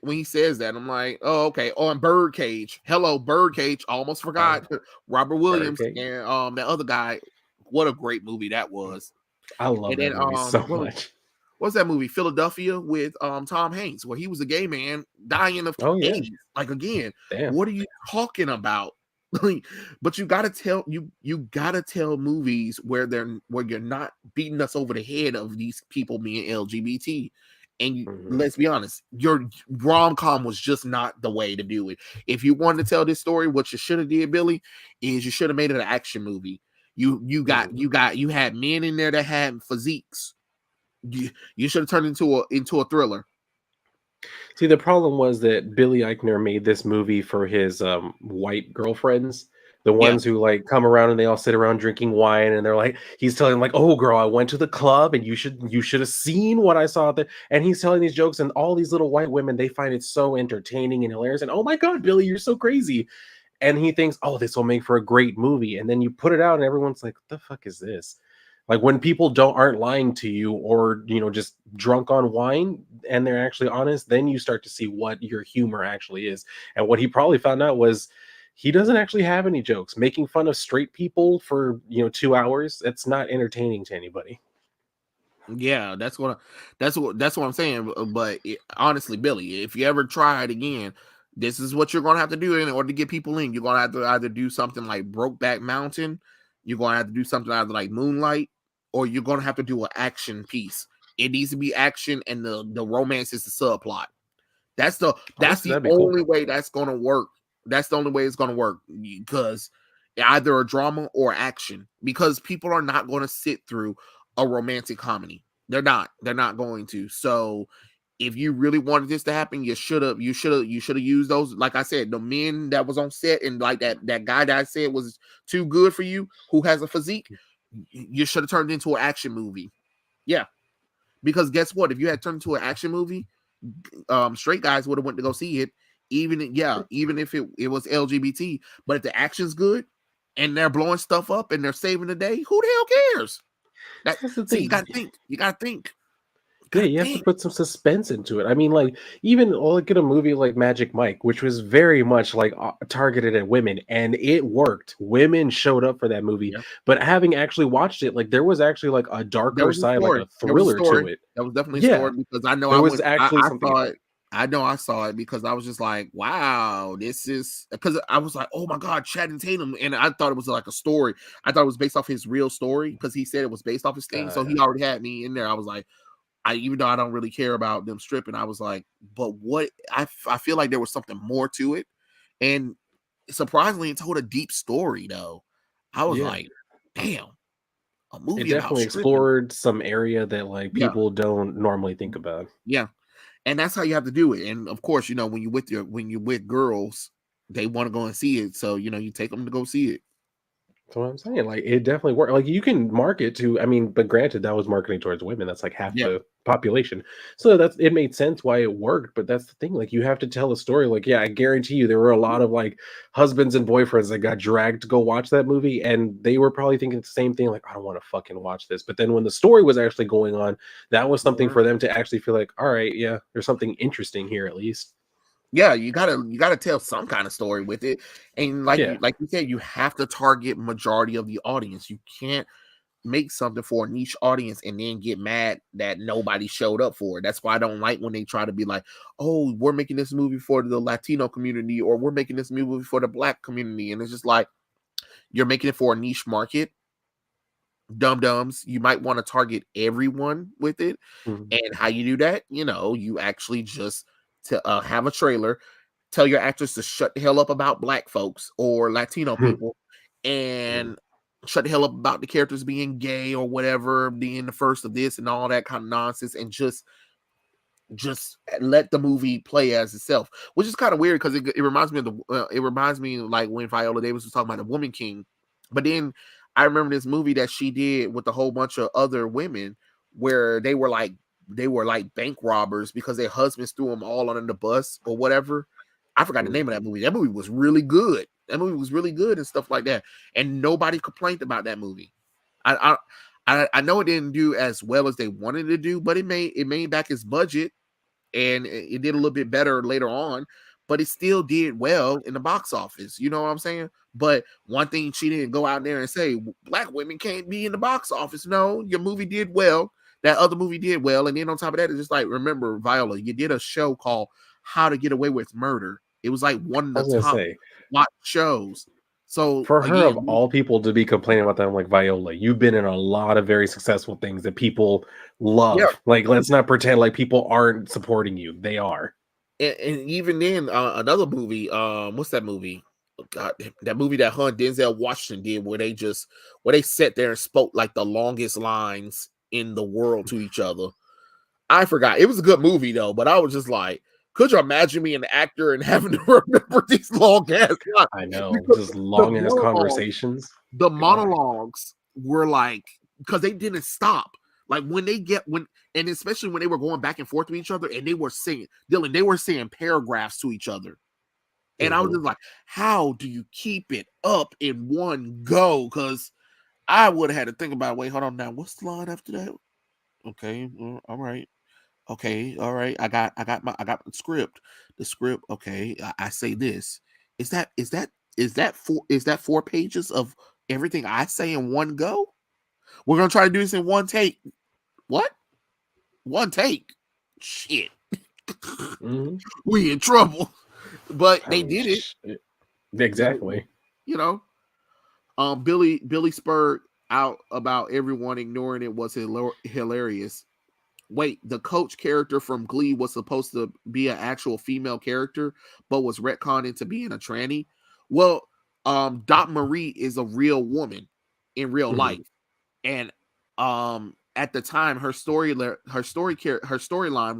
that. I'm like, oh, okay. Oh, and Birdcage. Hello, Birdcage. Almost Oh, forgot. Robert Williams Birdcage. and that other guy. What a great movie that was. I love And that then movie so much. what's that movie? Philadelphia with Tom Hanks, where he was a gay man dying of Oh yeah, AIDS. Like again, damn. what are you talking about? Like, but you gotta tell movies where you're not beating us over the head of these people being LGBT. And Mhm. let's be honest, your rom-com was just not the way to do it. If you wanted to tell this story, what you should have did, Billy, is you should have made it an action movie. Mhm. You had men in there that had physiques. You should have turned into a thriller. See, the problem was that Billy Eichner made this movie for his white girlfriends, the Yeah, ones who like come around and they all sit around drinking wine, and they're like, he's telling them like, "Oh, girl, I went to the club, and you should have seen what I saw there." And he's telling these jokes, and all these little white women they find it so entertaining and hilarious. And oh my god, Billy, you're so crazy. And he thinks, "Oh, this will make for a great movie." And then you put it out, and everyone's like, "What the fuck is this?" Like when people don't aren't lying to you or just drunk on wine and they're actually honest, then you start to see what your humor actually is. And what he probably found out was he doesn't actually have any jokes. Making fun of straight people for 2 hours, it's not entertaining to anybody. yeah, that's what I'm saying. But honestly, Billy, if you ever try it again, this is what you're gonna have to do in order to get people in. You're gonna have to either do something like Brokeback Mountain, you're gonna have to do something either like Moonlight, or you're gonna have to do an action piece. It needs to be action, and the romance is the subplot. That's Honestly, the that'd be cool. only way that's gonna work. That's the only way it's gonna work because either a drama or action. Because people are not going to sit through a romantic comedy. They're not going to. So if you really wanted this to happen, you should have used those. Like I said, the men that was on set and like that guy that I said was too good for you, who has a physique. You should have turned it into an action movie. Yeah, because guess what? If you had turned into an action movie, straight guys would have went to go see it. Even if it was LGBT, but if the action's good and they're blowing stuff up and they're saving the day, who the hell cares? That That's the see, you thing. gotta think. You gotta think. You Yeah, gotta you have to think. put some suspense into it. I mean, like, even look at a movie like Magic Mike, which was very much like targeted at women, and it worked. Women showed up for that movie, Yeah, but having actually watched it, like, there was actually like a there darker was a side, like story. a There was a thriller to story. it. That was definitely a Yeah, story because I know there was actually I something. saw it. I know I saw it because I was just like, wow, this is because I was like, oh my god, Channing Tatum, and I thought it was like a story. I thought it was based off his real story because he said it was based off his thing. So Yeah. he already had me in there. I was like, even though I don't really care about them stripping, I was like, but what I feel like there was something more to it, and surprisingly, it told a deep story though. I was Yeah. like, damn, a It movie about definitely stripping. explored some area that like Yeah, people don't normally think about. yeah, and that's how you have to do it. And of course, when you're with girls, they want to go and see it, so you take them to go see it. That's what I'm saying. Like, it definitely worked. Like, you can market to, I mean, but granted, that was marketing towards women. That's like half Yeah, the population. So it made sense why it worked. But that's the thing. Like, you have to tell a story. Like, yeah, I guarantee you there were a lot of like husbands and boyfriends that got dragged to go watch that movie. And they were probably thinking the same thing. Like, I don't want to fucking watch this. But then when the story was actually going on, that was something for them to actually feel like, all right, yeah, there's something interesting here at least. yeah, you gotta tell some kind of story with it, and Yeah. like you said, you have to target majority of the audience. You can't make something for a niche audience and then get mad that nobody showed up for it. That's why I don't like when they try to be like, "Oh, we're making this movie for the Latino community or we're making this movie for the black community." And it's just like you're making it for a niche market. Dum-dums, you might want to target everyone with it. Mhm. And how you do that, you actually just to have a trailer, tell your actors to shut the hell up about black folks or Latino people, Mhm. and shut the hell up about the characters being gay or whatever, being the first of this and all that kind of nonsense, and just let the movie play as itself, which is kind of weird because it reminds me of it reminds me like when Viola Davis was talking about the Woman King, but then I remember this movie that she did with a whole bunch of other women where they were like bank robbers because their husbands threw them all under the bus or whatever. I forgot the Mhm. name of that movie. That movie was really good. That movie was really good and stuff like that, and nobody complained about that movie. I I know it didn't do as well as they wanted to do, but it made back its budget and it did a little bit better later on, but it still did well in the box office. You know what I'm saying? But one thing she didn't go out there and say, black women can't be in the box office. No, your movie did well. That other movie did well. And then on top of that, it's just like, remember, Viola, you did a show called How to Get Away with Murder. It was like one of I the was gonna top say, watch shows. So for her of again, all people to be complaining about that, I'm like, Viola, you've been in a lot of very successful things that people yeah. love. Like, let's not pretend like people aren't supporting you. They are. And even then, another movie, what's that movie? Oh, God, that movie that Denzel Washington did, where they sat there and spoke like the longest lines in the world to each other. I forgot. It was a good movie though, but I was just like, could you imagine me an actor and having to remember these long ass lines? I know. Because Just the long ass monologues, conversations. the God. monologues were like because they didn't stop. Like and especially when they were going back and forth with each other, and they were saying, Dylan, they were saying paragraphs to each other. And I was Mhm. just like, how do you keep it up in one go? Because I would have had to think about, wait, hold on now. What's the line after that? Okay, all right. Okay, all right. I got the script. The script, okay. I say this. Is that 4 pages of everything I say in one go? We're gonna try to do this in one take. What? One take? Shit. Mhm. We in trouble. But I they mean, did it. shit. They, Exactly. you know, Billy Spurg out about everyone ignoring it was hilarious. Wait, the coach character from Glee was supposed to be an actual female character, but was retconned into being a tranny. Well, Dot Marie is a real woman in real Mhm. life, and at the time, her storyline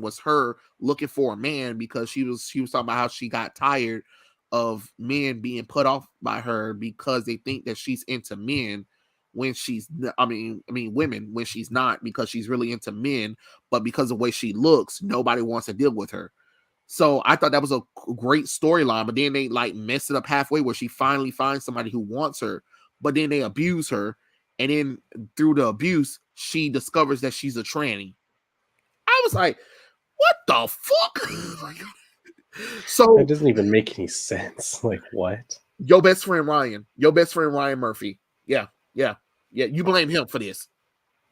was her looking for a man because she was talking about how she got tired of men being put off by her because they think that she's into men, when she's I mean women when she's not, because she's really into men, but because of the way she looks, nobody wants to deal with her. So I thought that was a great storyline, but then they like mess it up halfway where she finally finds somebody who wants her, but then they abuse her, and then through the abuse, she discovers that she's a tranny. I was like, what the fuck? That So doesn't even make any sense. Like what? your best friend Ryan Murphy, yeah, yeah, yeah. You blame him for this.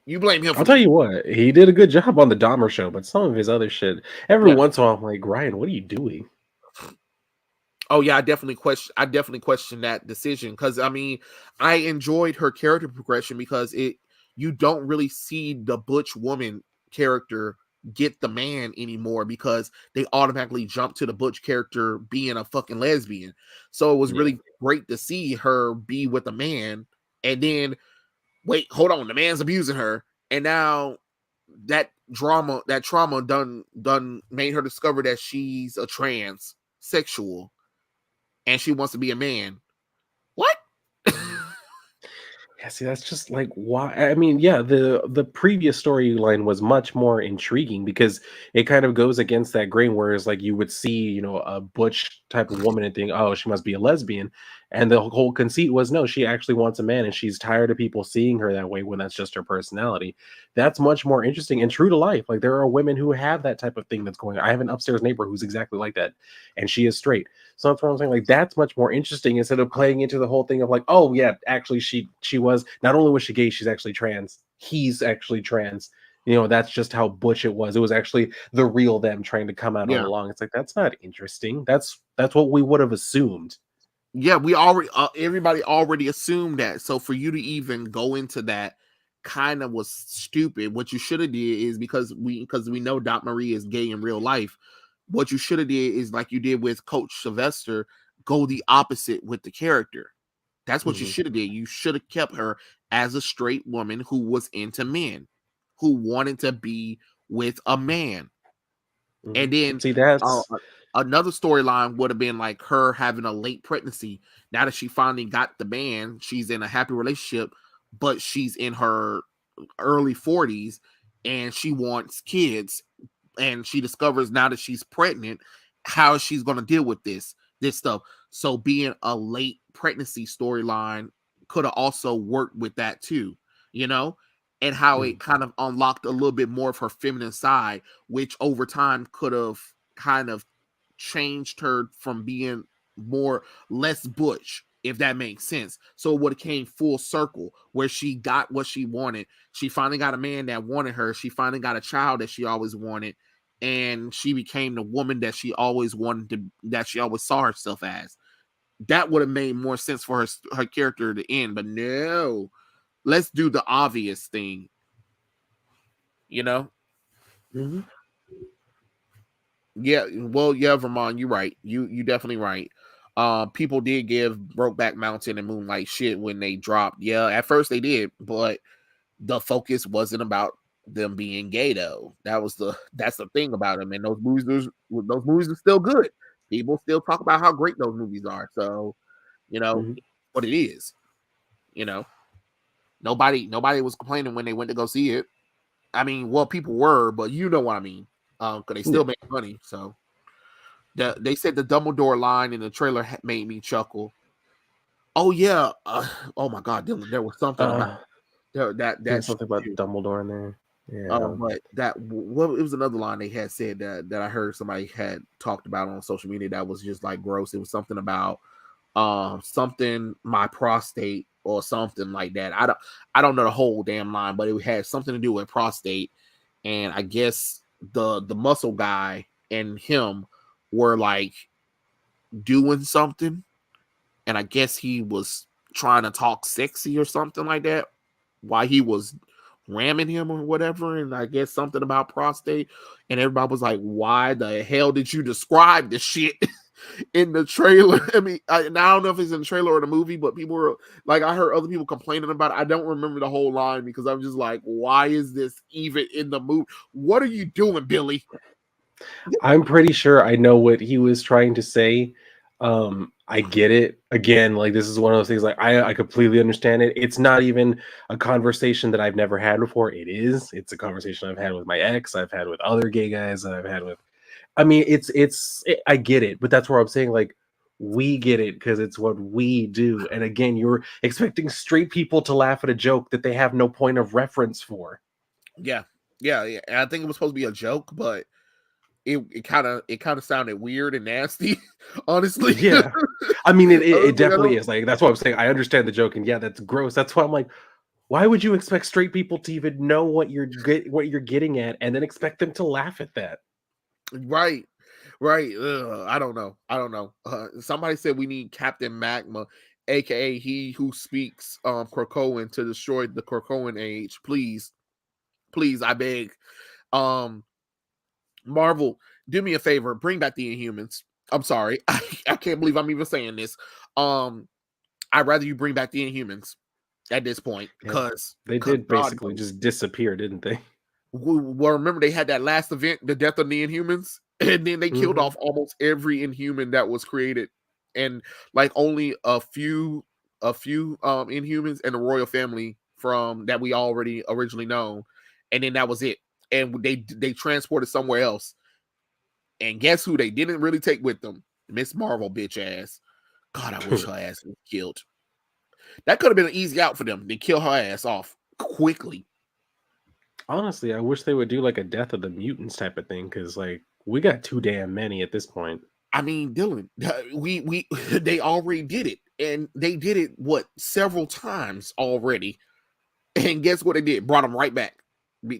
You blame him I'll for tell this. you what, he did a good job on the Dahmer show, but some of his other shit, every Yeah. once in a while, I'm like, Ryan, what are you doing? Oh yeah, I definitely question that decision, because I mean, I enjoyed her character progression because it you don't really see the butch woman character get the man anymore, because they automatically jump to the butch character being a fucking lesbian. So it was Yeah. really great to see her be with a man, and then wait, hold on, the man's abusing her, and now that trauma done made her discover that she's a transsexual and she wants to be a man. What? Yeah, see, that's just like why. I mean, yeah, the previous storyline was much more intriguing because it kind of goes against that grain, whereas like you would see, a butch type of woman and think, oh, she must be a lesbian, and the whole conceit was no, she actually wants a man, and she's tired of people seeing her that way when that's just her personality. That's much more interesting and true to life. Like there are women who have that type of thing that's going on. I have an upstairs neighbor who's exactly like that, and she is straight. So that's what I'm saying. Like that's much more interesting instead of playing into the whole thing of like, oh yeah, actually she was not only was she gay, she's actually trans. He's actually trans. That's just how butch it was. It was actually the real them trying to come out all Yeah. along. It's like that's not interesting. That's what we would have assumed. Yeah, we already everybody already assumed that. So for you to even go into that kind of was stupid. What you should have did is, because we know Doc Marie is gay in real life, what you should have did is like you did with Coach Sylvester, go the opposite with the character. That's what you Hmm. should have did. You should have kept her as a straight woman who was into men, who wanted to be with a man. Hmm. And then See, uh, that's another storyline would have been like her having a late pregnancy. Now that she finally got the man, she's in a happy relationship, but she's in her early 40s and she wants kids, and she discovers now that she's pregnant how she's going to deal with this stuff. So being a late pregnancy storyline could have also worked with that too, you know, and how it mhm, kind of unlocked a little bit more of her feminine side, which over time could have kind of changed her from being more less butch, if that makes sense. So it would have came full circle where she got what she wanted. She finally got a man that wanted her. She finally got a child that she always wanted, and she became the woman that she always wanted to, that she always saw herself as. That would have made more sense for her character to end, but no. Let's do the obvious thing, you know? mhm. Yeah, well, yeah, Vermont, you're right. You definitely right. People did give Brokeback Mountain and Moonlight shit when they dropped. Yeah, at first they did, but the focus wasn't about them being gay though. That's the thing about them. And those movies are still good. People still talk about how great those movies are. So, Mhm. what it is. You know, nobody was complaining when they went to go see it. I mean, well, people were, but you know what I mean. Because they Yeah. still make money. So they said the Dumbledore line in the trailer made me chuckle. Oh yeah. Oh my God, Dylan, there was something about Uh, that something about Dumbledore in there. Yeah. But it was another line they had said that I heard somebody had talked about on social media that was just like gross. It was something about something my prostate or something like that. I don't know the whole damn line, but it had something to do with prostate. And I guess the muscle guy and him were like doing something, and I guess he was trying to talk sexy or something like that while he was ramming him or whatever. And I guess something about prostate, and everybody was like, "Why the hell did you describe this shit in the trailer?" I mean, I don't know if it's in the trailer or the movie, but people were like, I heard other people complaining about it. I don't remember the whole line because I'm just like, why is this even in the movie? What are you doing, Billy? I'm pretty sure I know what he was trying to say. I get it. Again, like this is one of those things like I completely understand it. It's not even a conversation that I've never had before. It is. It's a conversation I've had with my ex, I've had with other gay guys, that I've had with I mean, I get it, but that's where I'm saying like we get it because it's what we do. And again, you're expecting straight people to laugh at a joke that they have no point of reference for. Yeah, yeah. And I think it was supposed to be a joke, but it kind of sounded weird and nasty, honestly. Yeah. I mean, it Honestly, I definitely don't. is. Like that's what I'm saying. I understand the joke, and yeah, that's gross. That's why I'm like, why would you expect straight people to even know what you're getting at, and then expect them to laugh at that? Right, right. Ugh, I don't know. I don't know. Somebody said we need Captain Magma, aka he who speaks Krakoan, to destroy the Krakoan age. Please, please, I beg. Um, Marvel, do me a favor, bring back the Inhumans. I'm sorry, I can't believe I'm even saying this. Um, I'd rather you bring back the Inhumans at this point, Yeah, because they did God basically knows. just disappear, didn't they? Well, remember they had that last event, the death of the Inhumans, and then they killed Hmm. off almost every Inhuman that was created, and like only a few Inhumans and the royal family from that we already originally known, and then that was it. And they transported somewhere else. And guess who they didn't really take with them? Miss Marvel, bitch ass. God, I wish her ass was killed. That could have been an easy out for them. They kill her ass off quickly. Honestly, I wish they would do like a death of the mutants type of thing because like we got too damn many at this point. I mean, Dylan, we they already did it, and they did it what several times already. And guess what they did? Brought them right back.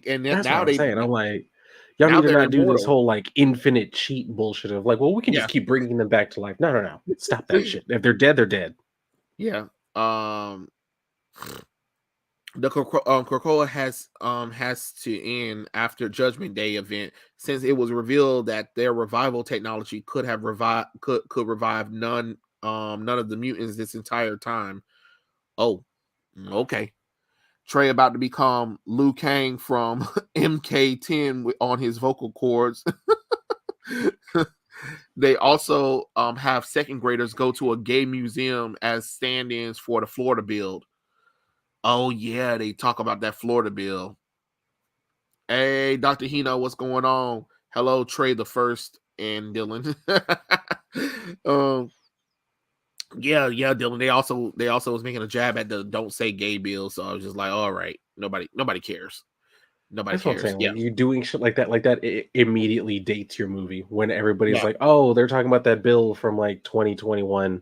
And That's what now I'm saying. I'm like, y'all now need to they're not do this immortal. whole like infinite cheat bullshit of like, well, we can just Yeah, keep bringing them back to life. No, no, no. Stop that shit. If they're dead, they're dead. yeah. The Krakoa has to end after Judgment Day event, since it was revealed that their revival technology could revive none of the mutants this entire time. Oh, okay. Trey about to become Liu Kang from MK10 on his vocal cords. They also have second graders go to a gay museum as stand-ins for the Florida build. Oh yeah, they talk about that Florida bill. Hey, Dr. Hino, what's going on? Hello, Trey the First and Dylan. um, yeah, Dylan. They also was making a jab at the "Don't Say Gay" bill, so I was just like, all right, nobody cares. Nobody That's what I'm cares. saying. Yeah, Like you doing shit like that, it immediately dates your movie when everybody's yeah, like, "Oh, they're talking about that bill from like 2021."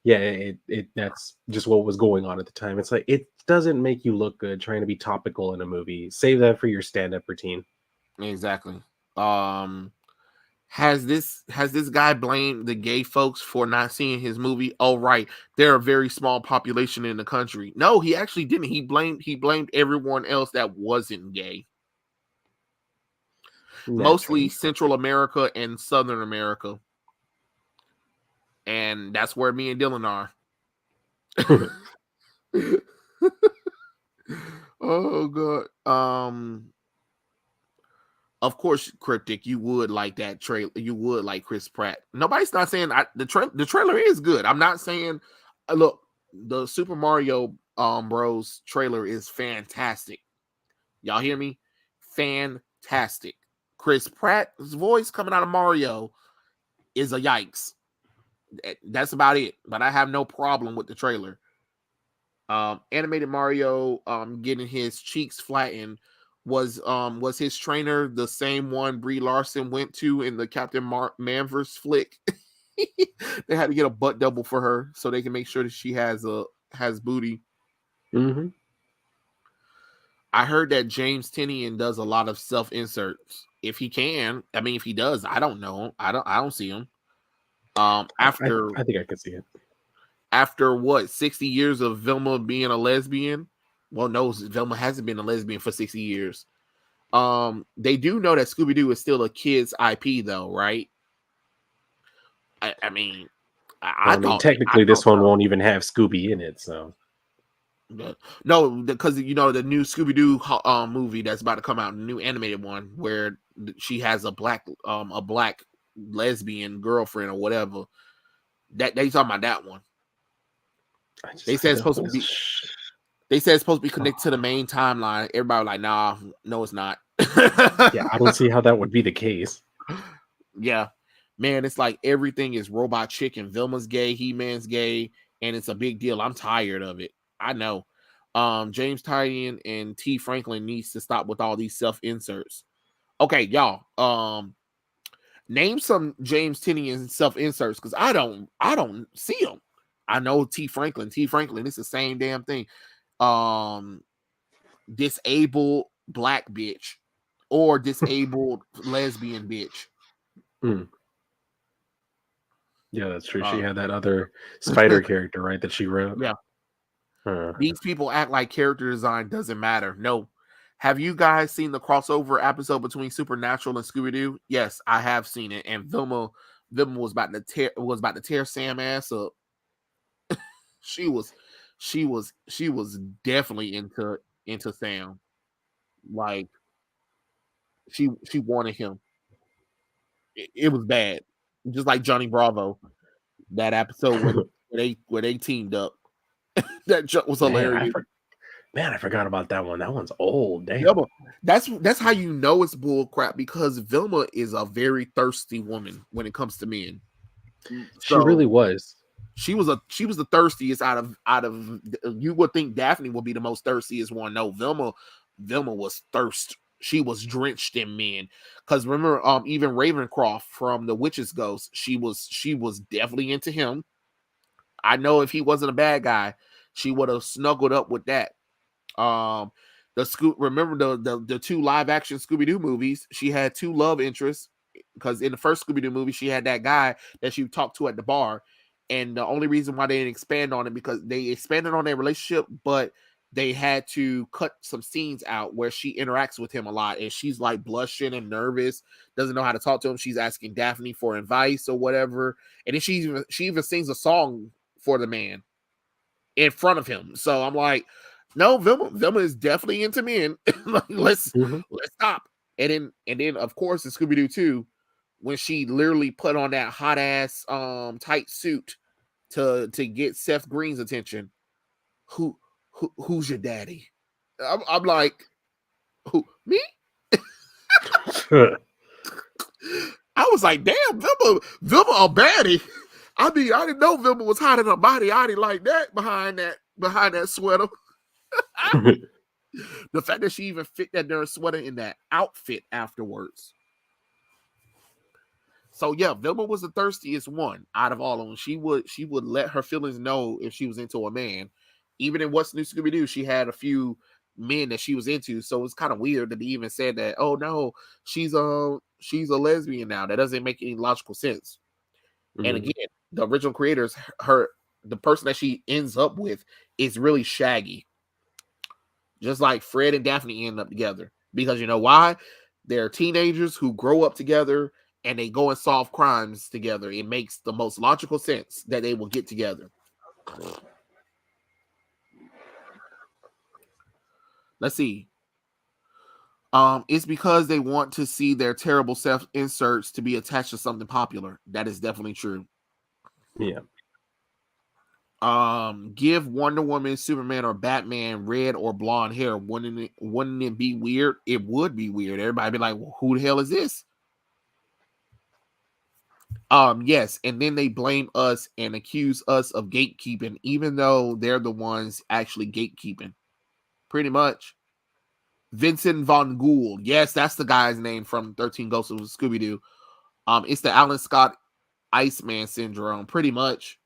Yeah, it that's just what was going on at the time. It's like it doesn't make you look good trying to be topical in a movie. Save that for your stand-up routine. exactly. Um, has this guy blamed the gay folks for not seeing his movie? Oh, right, they're a very small population in the country. No, he actually didn't. He blamed everyone else that wasn't gay, mostly Naturally. Central America and Southern America, and that's where me and Dylan are. Oh god. Of course, Cryptic, you would like that trailer. You would like Chris Pratt. Nobody's not saying the trailer is good. I'm not saying. Look, the Super Mario Bros trailer is fantastic. Y'all hear me? Fantastic. Chris Pratt's voice coming out of Mario is a yikes. That's about it. But I have no problem with the trailer. Animated Mario getting his cheeks flattened was his trainer the same one Brie Larson went to in the Captain Manverse flick. They had to get a butt double for her so they can make sure that she has booty. Hmm. I heard that James Tinian does a lot of self inserts. If he can, I mean, if he does, I don't know. I don't see him. After I think I could see it. what 60 years of Velma being a lesbian. Well, no, Velma hasn't been a lesbian for 60 years. They do know that Scooby Doo is still a kid's IP, though, right? I mean, I Well, I mean, thought I technically, thought this one so. won't even have Scooby in it, so No, because the new Scooby Doo movie that's about to come out, the new animated one, where she has a black lesbian girlfriend or whatever. That they talking about that one. They I said it's supposed to don't. be. They said it's supposed to be connected to the main timeline. Everybody was like, nah, no, it's not. Yeah, I don't see how that would be the case. Yeah, man, it's like everything is Robot Chicken. Vilma's gay, He-Man's gay, and it's a big deal. I'm tired of it. I know. James Tynion and T. Franklin needs to stop with all these self inserts. Okay, y'all. Name some James Tynion self inserts because I don't see them. I know T. Franklin. T. Franklin. It's the same damn thing. Disabled black bitch or disabled lesbian bitch. Mm. Yeah, that's true. She Uh, had that other spider character, right? That she wrote. yeah. Uh, These people act like character design doesn't matter. No. Have you guys seen the crossover episode between Supernatural and Scooby Doo? Yes, I have seen it. And Vilma was about to tear Sam ass up. She was definitely into Sam. Like she wanted him. It was bad, just like Johnny Bravo. That episode where they teamed up. That joke was man, hilarious. I forgot about that one. That one's old. Damn. Vilma, that's how you know it's bull crap because Vilma is a very thirsty woman when it comes to men. She really So was. she was the thirstiest out of you would think Daphne would be the most thirstiest one. No, Vilma was thirst. She was drenched in men. Because remember, even Ravencroft from The Witch's Ghost, she was definitely into him. I know if he wasn't a bad guy, she would have snuggled up with that. Um, remember the two live action Scooby Doo movies? She had two love interests because in the first Scooby Doo movie, she had that guy that she talked to at the bar, and the only reason why they didn't expand on it because they expanded on their relationship, but they had to cut some scenes out where she interacts with him a lot, and she's like blushing and nervous, doesn't know how to talk to him. She's asking Daphne for advice or whatever, and then she even sings a song for the man in front of him. So I'm like, no, Vilma is definitely into men. let's Mhm. let's stop. And then of course in Scooby Doo 2, when she literally put on that hot ass tight suit to get Seth Green's attention. Who's your daddy? I'm like, who me? I was like, damn, Vilma a baddie. I mean, I didn't know Vilma was hot in her body. I didn't like that behind that sweater. The fact that she even fit that darn sweater in that outfit afterwards. So yeah, Vilma was the thirstiest one out of all of them. She would let her feelings know if she was into a man. Even in What's New Scooby Doo, she had a few men that she was into. So it's kind of weird that they even said that. Oh no, she's a lesbian now. That doesn't make any logical sense. And Mhm. again, the original creators, the person that she ends up with is really Shaggy. Just like Fred and Daphne end up together. Because you know why? They're teenagers who grow up together and they go and solve crimes together. It makes the most logical sense that they will get together. Let's see. It's because they want to see their terrible self inserts to be attached to something popular. That is definitely true. Yeah. Give Wonder Woman, Superman, or Batman red or blonde hair. Wouldn't it be weird? It would be weird. Everybody be like, well, who the hell is this? Yes, and then they blame us and accuse us of gatekeeping, even though they're the ones actually gatekeeping. Pretty much. Vincent Von Ghoul. Yes, that's the guy's name from 13 Ghosts of Scooby Doo. It's the Alan Scott Iceman syndrome, pretty much.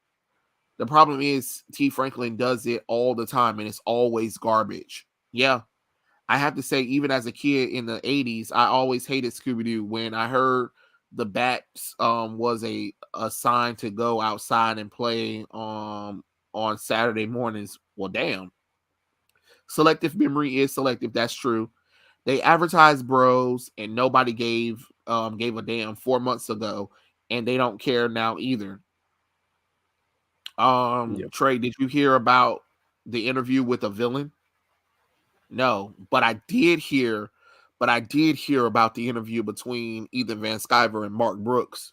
The problem is T. Franklin does it all the time, and it's always garbage. Yeah, I have to say, even as a kid in the 80s, I always hated Scooby-Doo. When I heard the bats was a sign to go outside and play on Saturday mornings. Well, damn. Selective memory is selective. That's true. They advertised bros and nobody gave a damn 4 months ago, and they don't care now either. Yep. Trey, did you hear about the interview with a villain? No, but I did hear about the interview between Ethan Van Sciver and Mark Brooks.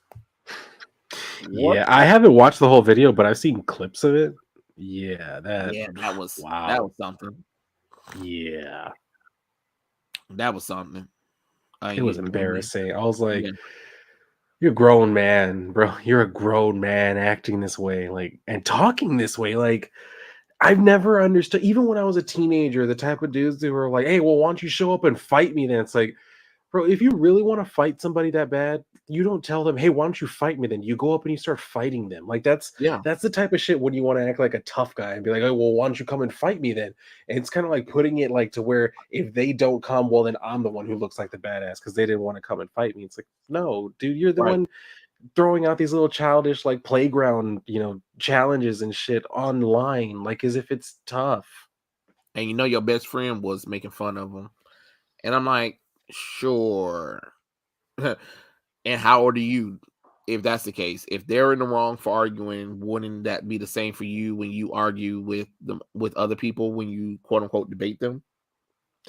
What? Yeah, I haven't watched the whole video, but I've seen clips of it. Yeah, Yeah, that wow. was something. Yeah, That was something. it was When embarrassing. I was like, yeah, "You're a grown man, bro. You're a grown man acting this way, like, and talking this way." Like, I've never understood. Even when I was a teenager, the type of dudes who were like, "Hey, well, why don't you show up and fight me?" Then it's like, bro, if you really want to fight somebody that bad, you don't tell them, "Hey, why don't you fight me?" Then you go up and you start fighting them. Like yeah, that's the type of shit when you want to act like a tough guy and be like, "Oh, well, why don't you come and fight me then?" And it's kind of like putting it like to where if they don't come, well, then I'm the one who looks like the badass because they didn't want to come and fight me. It's like, no, dude, you're the right. one throwing out these little childish like playground, challenges and shit online, like as if it's tough. And your best friend was making fun of him, and I'm like, sure. And how old are you? If that's the case, if they're in the wrong for arguing, wouldn't that be the same for you when you argue with other people when you quote unquote debate them?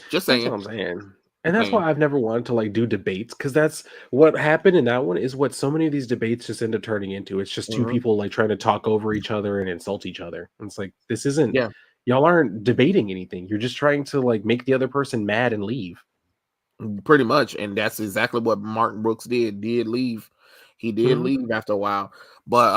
Just That's what saying. I'm saying. And Just that's saying. why I've never wanted to like do debates because that's what happened in that one is what so many of these debates just end up turning into. It's just two Mhm. people like trying to talk over each other and insult each other. And it's like this isn't Yeah, y'all aren't debating anything. You're just trying to like make the other person mad and leave. pretty much, and that's exactly what Martin Brooks did. Did leave. He did Mhm. leave after a while, but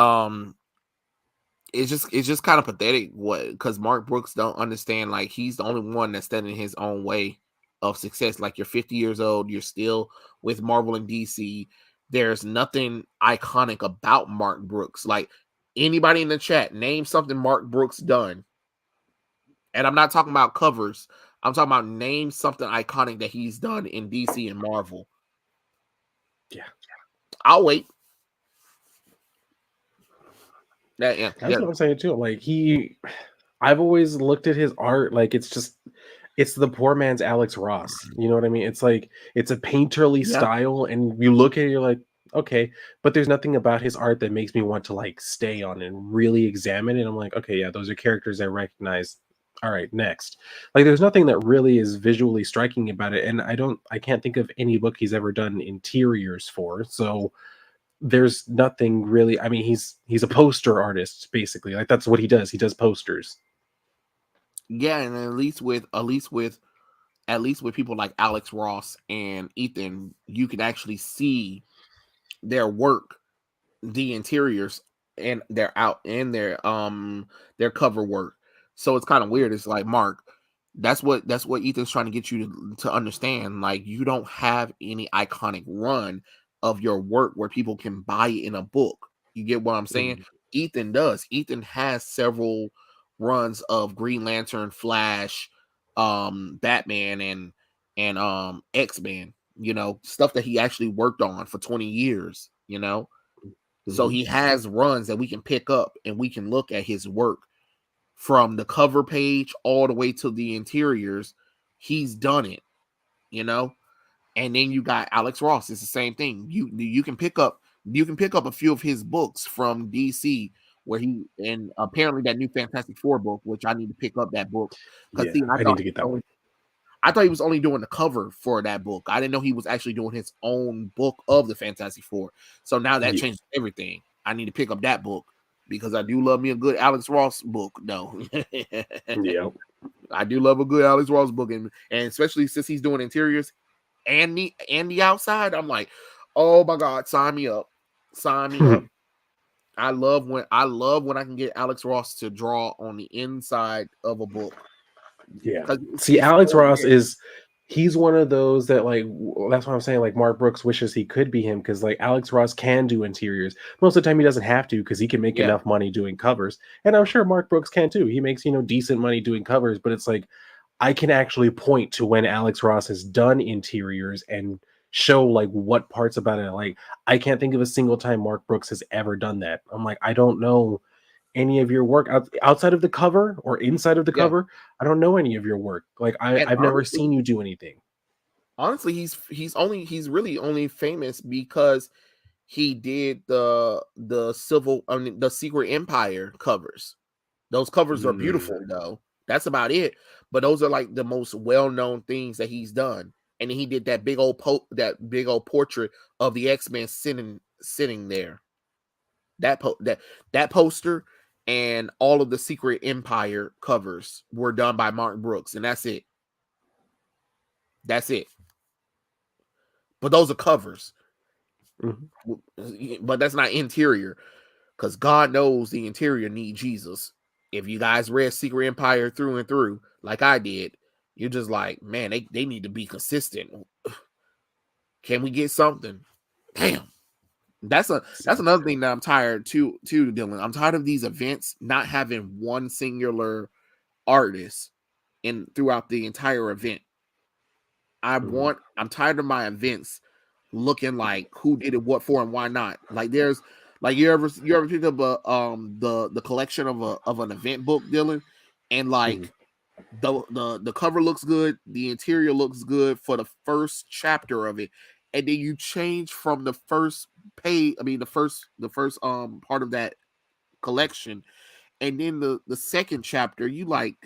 it's just kind of pathetic what because Mark Brooks don't understand like he's the only one that's standing in his own way of success. Like you're 50 years old, you're still with Marvel and DC. There's nothing iconic about Mark Brooks. Like anybody in the chat, name something Mark Brooks done. And I'm not talking about covers. I'm talking about name something iconic that he's done in DC and Marvel. Yeah. I'll wait. Yeah, That's what I'm saying too. Like I've always looked at his art like it's the poor man's Alex Ross. You know what I mean? It's like it's a painterly yeah. style, and you look at it, you're like, okay, but there's nothing about his art that makes me want to like stay on and really examine it. I'm like, okay, yeah, those are characters I recognize. All right, next. Like there's nothing that really is visually striking about it. And I can't think of any book he's ever done interiors for. So there's nothing really. I mean, he's a poster artist, basically. Like that's what he does. He does posters. Yeah, and at least with people like Alex Ross and Ethan, you can actually see their work, the interiors, and their cover work. So it's kind of weird. It's like Mark, that's what Ethan's trying to get you to understand. Like you don't have any iconic run of your work where people can buy it in a book. You get what I'm saying? Mhm. Ethan does. Ethan has several runs of Green Lantern, Flash, Batman, and X-Men, stuff that he actually worked on for 20 years. So Mhm. he has runs that we can pick up and we can look at his work from the cover page all the way to the interiors. He's done it, you know. And then you got Alex Ross. It's the same thing. You can pick up a few of his books from DC where he and apparently that new Fantastic Four book, which I need to pick up that book because Yeah, see, I I thought need to he get was that one. only I thought he was only doing the cover for that book. I didn't know he was actually doing his own book of the Fantastic Four. So now that Yeah. changes everything. I need to pick up that book because I do love me a good Alex Ross book. No, Yep. I do love a good Alex Ross book, and especially since he's doing interiors and the outside. I'm like, oh my god, sign me up, sign me up. I love when I can get Alex Ross to draw on the inside of a book Yeah. because See, it's Alex so Ross rare. is he's one of those that like that's what I'm saying. Like Mark Brooks wishes he could be him because like Alex Ross can do interiors. Most of the time he doesn't have to because he can make Yeah, enough money doing covers. And I'm sure Mark Brooks can too. He makes, decent money doing covers, but it's like I can actually point to when Alex Ross has done interiors and show like what parts about it. Like I can't think of a single time Mark Brooks has ever done that. I'm like, I don't know any of your work outside of the cover or inside of the yeah. cover. I don't know any of your work. Like And I've never honestly, seen you do anything. he's really only famous because he did the Secret Empire covers. Those covers are Mm, beautiful though. That's about it. But those are like the most well-known things that he's done. And then he did that big old portrait of the X-Men sitting there. That poster and all of the Secret Empire covers were done by Martin Brooks, and that's it. That's it. But those are covers. Mm-hmm. But that's not interior, because God knows the interior need Jesus. If you guys read Secret Empire through and through, like I did, you're just like, man, they need to be consistent. Can we get something? Damn. That's another thing that I'm tired too, Dylan. I'm tired of these events not having one singular artist in throughout the entire event. Mm-hmm. I'm tired of my events looking like who did it, what for, and why not. Like there's like you ever picked up the collection of an event book, Dylan, and Mm-hmm. like the cover looks good, the interior looks good for the first chapter of it, and then you change from the first page. I mean the first part of that collection, and then the second chapter, you like,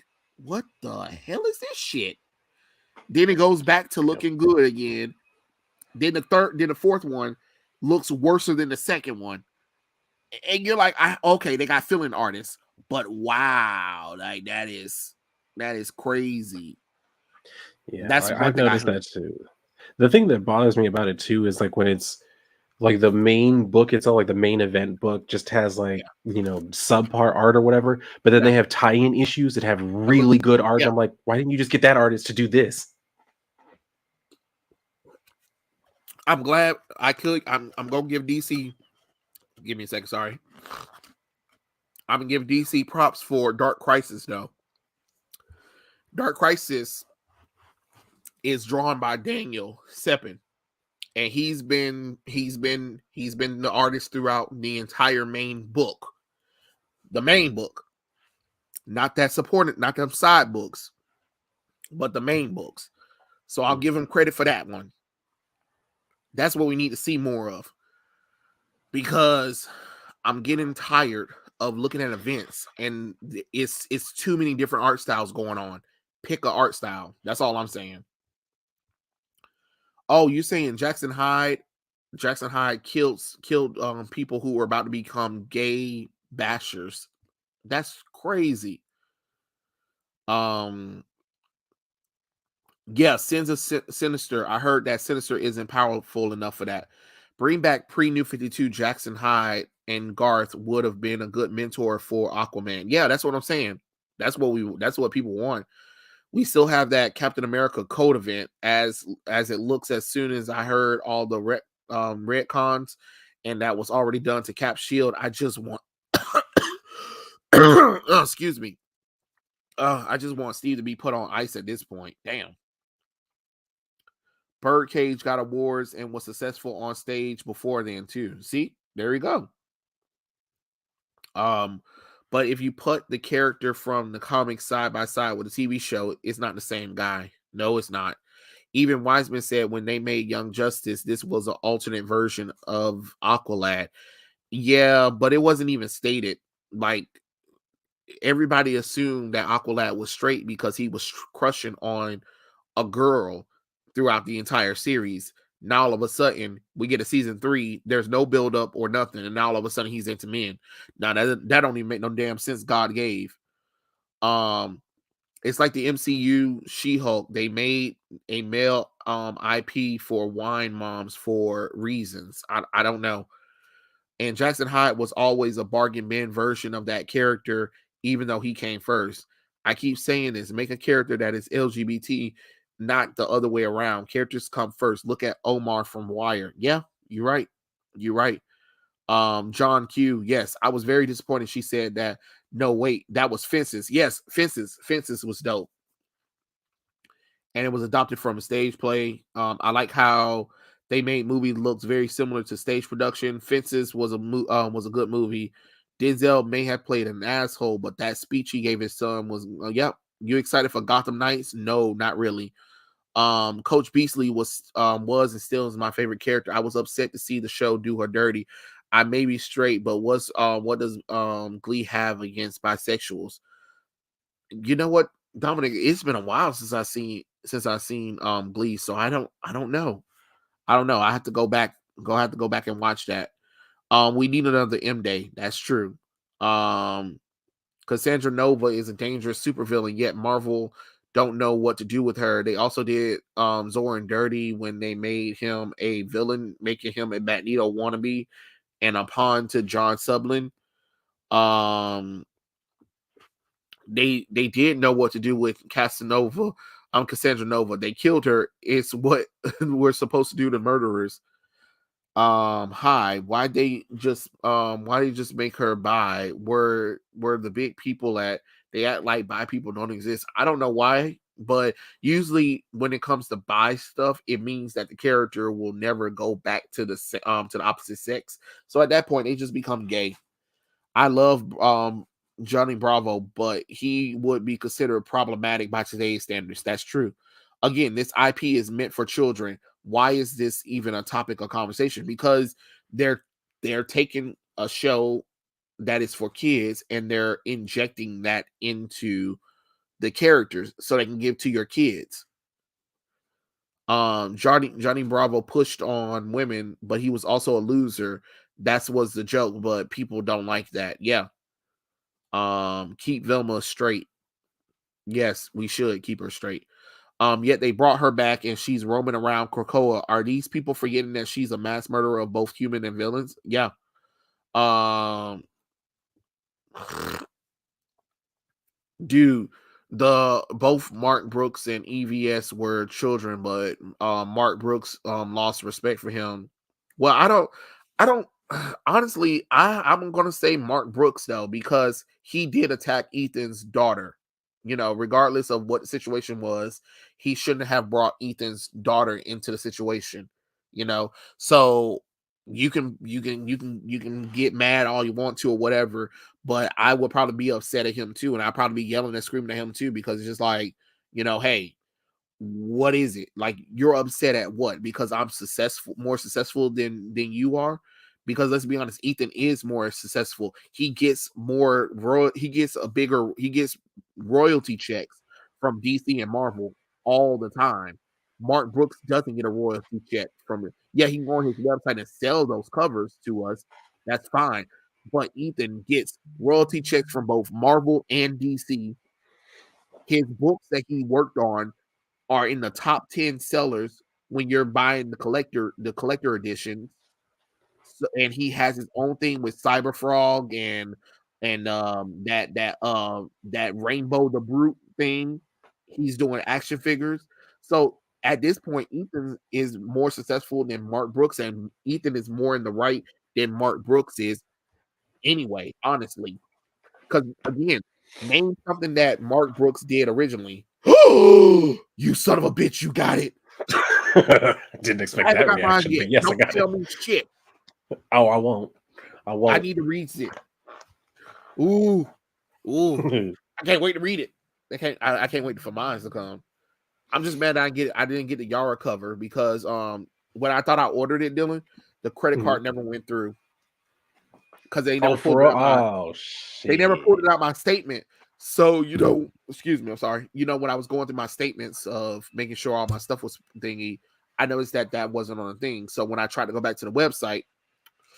what the hell is this shit? Then it goes back to Yep. looking good again. Then the fourth one looks worse than the second one, and you're like, okay, they got fill-in artists, but wow, like that is crazy. Yeah, That's one I've thing I noticed heard. that too. The thing that bothers me about it too is like when it's like the main book itself, like the main event book, just has Yeah, like subpar art or whatever, but then yeah, they have tie-in issues that have that look, really good art. yeah. I'm like, why didn't you just get that artist to do this? I'm glad I could. I'm gonna give DC. Give me a second. Sorry. I'm gonna give DC props for Dark Crisis though. Dark Crisis is drawn by Daniel Seppin, and he's been the artist throughout the entire main book. The main book, not that supported, not them side books, but the main books. So I'll give him credit for that one. That's what we need to see more of, because I'm getting tired of looking at events and it's too many different art styles going on. Pick a art style. That's all I'm saying. Oh, you saying Jackson Hyde? Jackson Hyde killed people who were about to become gay bashers. That's crazy. Um, yeah, Sins of Sinister. I heard that Sinister isn't powerful enough for that. Bring back pre New 52 Jackson Hyde and Garth would have been a good mentor for Aquaman. Yeah, that's what I'm saying. That's what people want. We still have that Captain America code event as it looks, as soon as I heard all the retcons, and that was already done to Cap Shield. I just want oh, excuse me. I just want Steve to be put on ice at this point. Damn. Birdcage got awards and was successful on stage before then too. See, there you go. Um, but if you put the character from the comics side by side with the TV show, it's not the same guy. No, it's not. Even Wiseman said when they made Young Justice, this was an alternate version of Aqualad. Yeah, but it wasn't even stated. Like, everybody assumed that Aqualad was straight because he was crushing on a girl throughout the entire series. Now all of a sudden we get a season 3. There's no build up or nothing, and now all of a sudden he's into men. Now that don't even make no damn sense. God gave. Um, it's like the MCU She-Hulk. They made a male IP for wine moms for reasons. I don't know. And Jackson Hyde was always a bargain bin version of that character, even though he came first. I keep saying this: make a character that is LGBT, not the other way around. Characters come first. Look at Omar from Wire. Yeah, you're right. You're right. John Q. Yes, I was very disappointed. She said that. No, wait, that was Fences. Yes, Fences. Fences was dope, and it was adopted from a stage play. I like how they made movie looks very similar to stage production. Fences was a good movie. Denzel may have played an asshole, but that speech he gave his son was, yep. You excited for Gotham Knights? No, not really. Coach Beasley was and still is my favorite character. I was upset to see the show do her dirty. I may be straight, but what does Glee have against bisexuals? You know what, Dominic? It's been a while since I seen Glee, so I don't know. I don't know. I have to go back and watch that. We need another M Day. That's true. Um, Cassandra Nova is a dangerous supervillain, yet Marvel don't know what to do with her. They also did Zoran dirty when they made him a villain, making him a Magneto wannabe and a pawn to John Sublin. Um, they did know what to do with Casanova, Cassandra Nova. They killed her. It's what we're supposed to do to murderers. Hi, why they just make her bi? Where the big people at? They act like bi people don't exist. I don't know why, but usually when it comes to bi stuff, it means that the character will never go back to the opposite sex. So at that point they just become gay. I love Johnny Bravo, but he would be considered problematic by today's standards. That's true. Again, this IP is meant for children. Why is this even a topic of conversation? Because they're they're taking a show that is for kids and they're injecting that into the characters so they can give to your kids. Johnny Bravo pushed on women, but he was also a loser. That was the joke, but people don't like that. Yeah. Keep Velma straight. Yes, we should keep her straight. Yet they brought her back and she's roaming around Krakoa. Are these people forgetting that she's a mass murderer of both human and villains? Yeah. Um, dude, the both Mark Brooks and EVS were children, but Mark Brooks lost respect for him. Well, I don't honestly, I'm gonna say Mark Brooks though, because he did attack Ethan's daughter. You know, regardless of what the situation was, he shouldn't have brought Ethan's daughter into the situation, you know. So you can get mad all you want to or whatever, but I would probably be upset at him too, and I'd probably be yelling and screaming at him too, because it's just like, hey, what is it? Like, you're upset at what? Because I'm more successful than you are? Because let's be honest, Ethan is more successful. He gets he gets royalty checks from DC and Marvel all the time. Mark Brooks doesn't get a royalty check from it. Yeah, he can go on his website and sell those covers to us. That's fine. But Ethan gets royalty checks from both Marvel and DC. His books that he worked on are in the top 10 sellers when you're buying the collector editions. So, and he has his own thing with Cyberfrog and that Rainbow the Brute thing. He's doing action figures. So at this point, Ethan is more successful than Mark Brooks, and Ethan is more in the right than Mark Brooks is anyway, honestly. Because again, name something that Mark Brooks did originally. You son of a bitch, you got it. Didn't I expect haven't that got mine reaction, yet. but yes, I Don't got tell it. me shit. Oh, I won't. I I won't. need to read it. Ooh, ooh. I can't wait to read it. I can't wait for mine to come. I'm just mad I didn't get the Yara cover because when I thought I ordered it, Dylan, the credit Mhm. card never went through because they Oh, never for pulled it real? out Oh, my statement. So, excuse me, I'm sorry. When I was going through my statements of making sure all my stuff was thingy, I noticed that wasn't on a thing. So when I tried to go back to the website,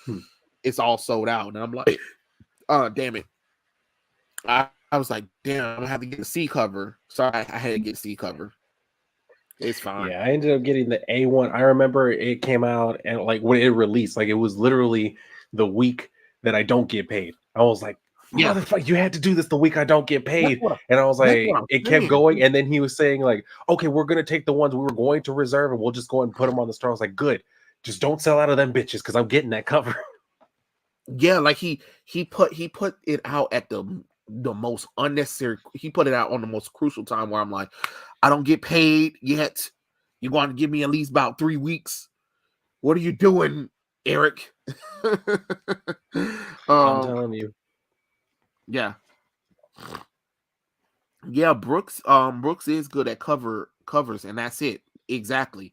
Hmm. it's all sold out. And I'm like, damn it. I was like, damn, I'm gonna have to get a C cover. So I had to get C cover. It's fine. Yeah, I ended up getting the A1. I remember it came out and like when it released, like it was literally the week that I don't get paid. I was like, Yeah, motherfucker, you had to do this the week I don't get that's paid. what And I was that's what like, I'm it kept saying. going. And then he was saying, like, okay, we're gonna take the ones we were going to reserve and we'll just go and put them on the store. I was like, good. Just don't sell out of them bitches because I'm getting that cover. Yeah, like he put it out at the most unnecessary. He put it out on the most crucial time where I'm like, I don't get paid yet. You're going to give me at least about 3 weeks. What are you doing, Eric? I'm um, telling you. yeah, yeah. Brooks is good at covers, and that's it. Exactly.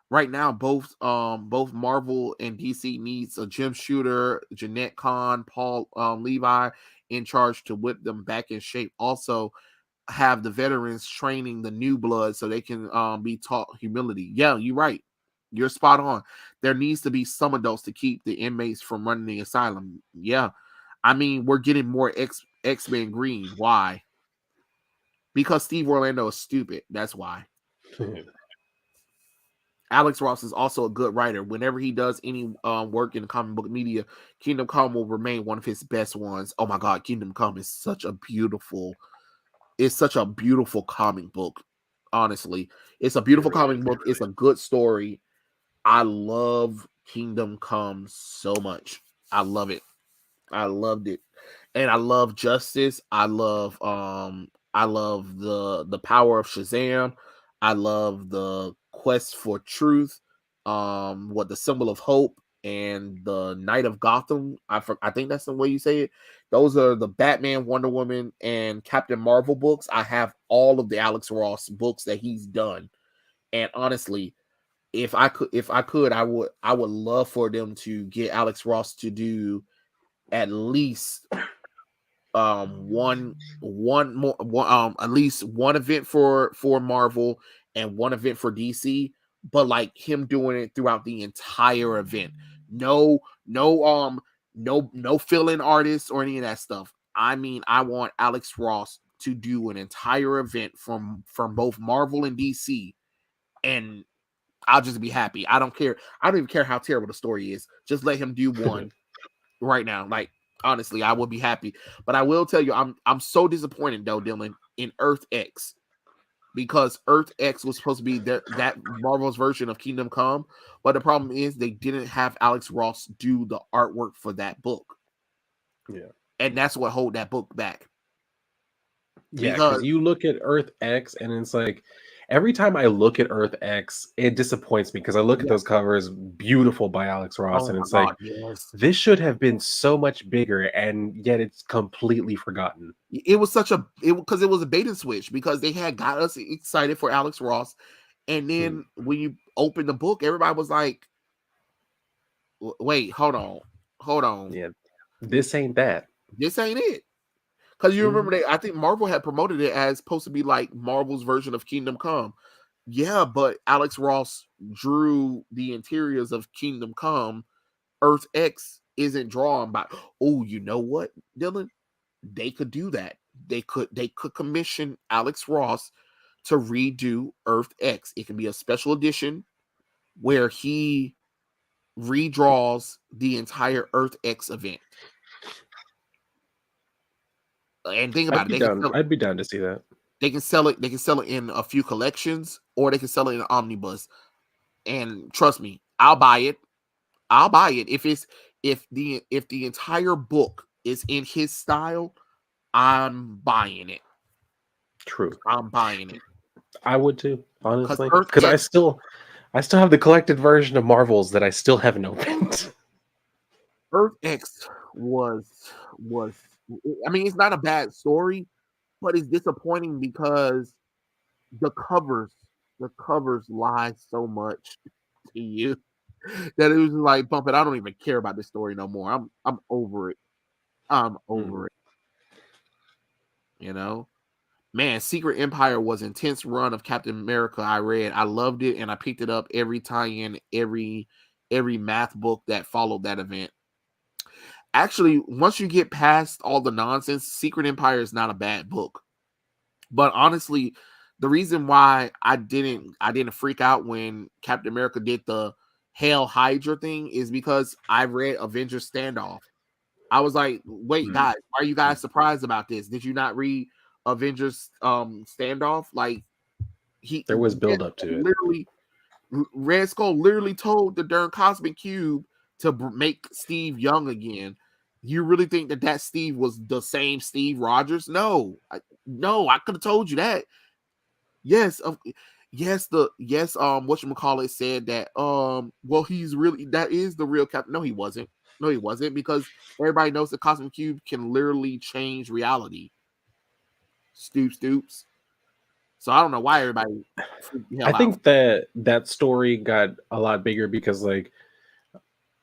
Right now, both Marvel and DC needs a gym shooter, Jeanette Kahn, Paul Levi in charge to whip them back in shape. Also, have the veterans training the new blood so they can be taught humility. Yeah, you're right. You're spot on. There needs to be some adults to keep the inmates from running the asylum. Yeah. I mean, we're getting more X-Men Green. Why? Because Steve Orlando is stupid. That's why. Alex Ross is also a good writer. Whenever he does any work in the comic book media, Kingdom Come will remain one of his best ones. Oh my God, Kingdom Come is such a beautiful comic book. Honestly, it's a beautiful comic book. It's a good story. I love Kingdom Come so much. I love it. I loved it. And I love Justice. I love the power of Shazam. I love the quest for truth. What the symbol of hope and the Knight of Gotham. I think that's the way you say it. Those are the Batman, Wonder Woman, and Captain Marvel books. I have all of the Alex Ross books that he's done. And honestly, if I could, I would love for them to get Alex Ross to do at least one more at least one event for Marvel and one event for DC, but like him doing it throughout the entire event. No, no fill-in artists or any of that stuff. I mean, I want Alex Ross to do an entire event from both Marvel and DC, and I'll just be happy. I don't care. I don't even care how terrible the story is. Just let him do one right now. Like, honestly, I will be happy. But I will tell you, I'm so disappointed though, Dylan, in Earth X, because Earth X was supposed to be that Marvel's version of Kingdom Come, but the problem is they didn't have Alex Ross do the artwork for that book. Yeah. And that's what hold that book back. Yeah, because you look at Earth X and it's like every time I look at Earth X, it disappoints me because I look at those covers, beautiful by Alex Ross, oh and my it's God, like yes. this should have been so much bigger, and yet it's completely forgotten. It was such a because it was a bait and switch because they had got us excited for Alex Ross, and then when you open the book, everybody was like, "Wait, hold on, Yeah, this ain't that. this ain't it." Because you remember I think Marvel had promoted it as supposed to be like Marvel's version of Kingdom Come. Yeah, but Alex Ross drew the interiors of Kingdom Come. Earth X isn't drawn by. Oh, you know what, Dylan? They could do that. They could commission Alex Ross to redo Earth X. It can be a special edition where he redraws the entire Earth X event. And think about I'd it, be down. I'd be down to see that. they can sell it. They can sell it in a few collections, or they can sell it in an omnibus. And trust me, I'll buy it. I'll buy it if the entire book is in his style. I'm buying it. True. I'm buying it. I would too, honestly, Earth because X, I still have the collected version of Marvels that I still haven't opened. Earth X was. I mean, it's not a bad story, but it's disappointing because the covers lie so much to you that it was like, bump it. I don't even care about this story no more. I'm over it. I'm over it. You know, man, Secret Empire was intense run of Captain America. I read, I loved it, and I picked it up every tie-in, every math book that followed that event. Actually, once you get past all the nonsense, Secret Empire is not a bad book. But honestly, the reason why I didn't freak out when Captain America did the Hail Hydra thing is because I read Avengers Standoff. I was like, wait, guys, why are you guys surprised about this? Did you not read Avengers Standoff? Like There was build up to it. Literally, Red Skull literally told the darn Cosmic Cube to make Steve young again. You really think that Steve was the same Steve Rogers? No, I could have told you that. Yes, whatchamacallit said that well, he's really, that is the real Captain. No, he wasn't. Because everybody knows the Cosmic Cube can literally change reality. Stoops. So I don't know why everybody freaked the hell I out. think that story got a lot bigger because like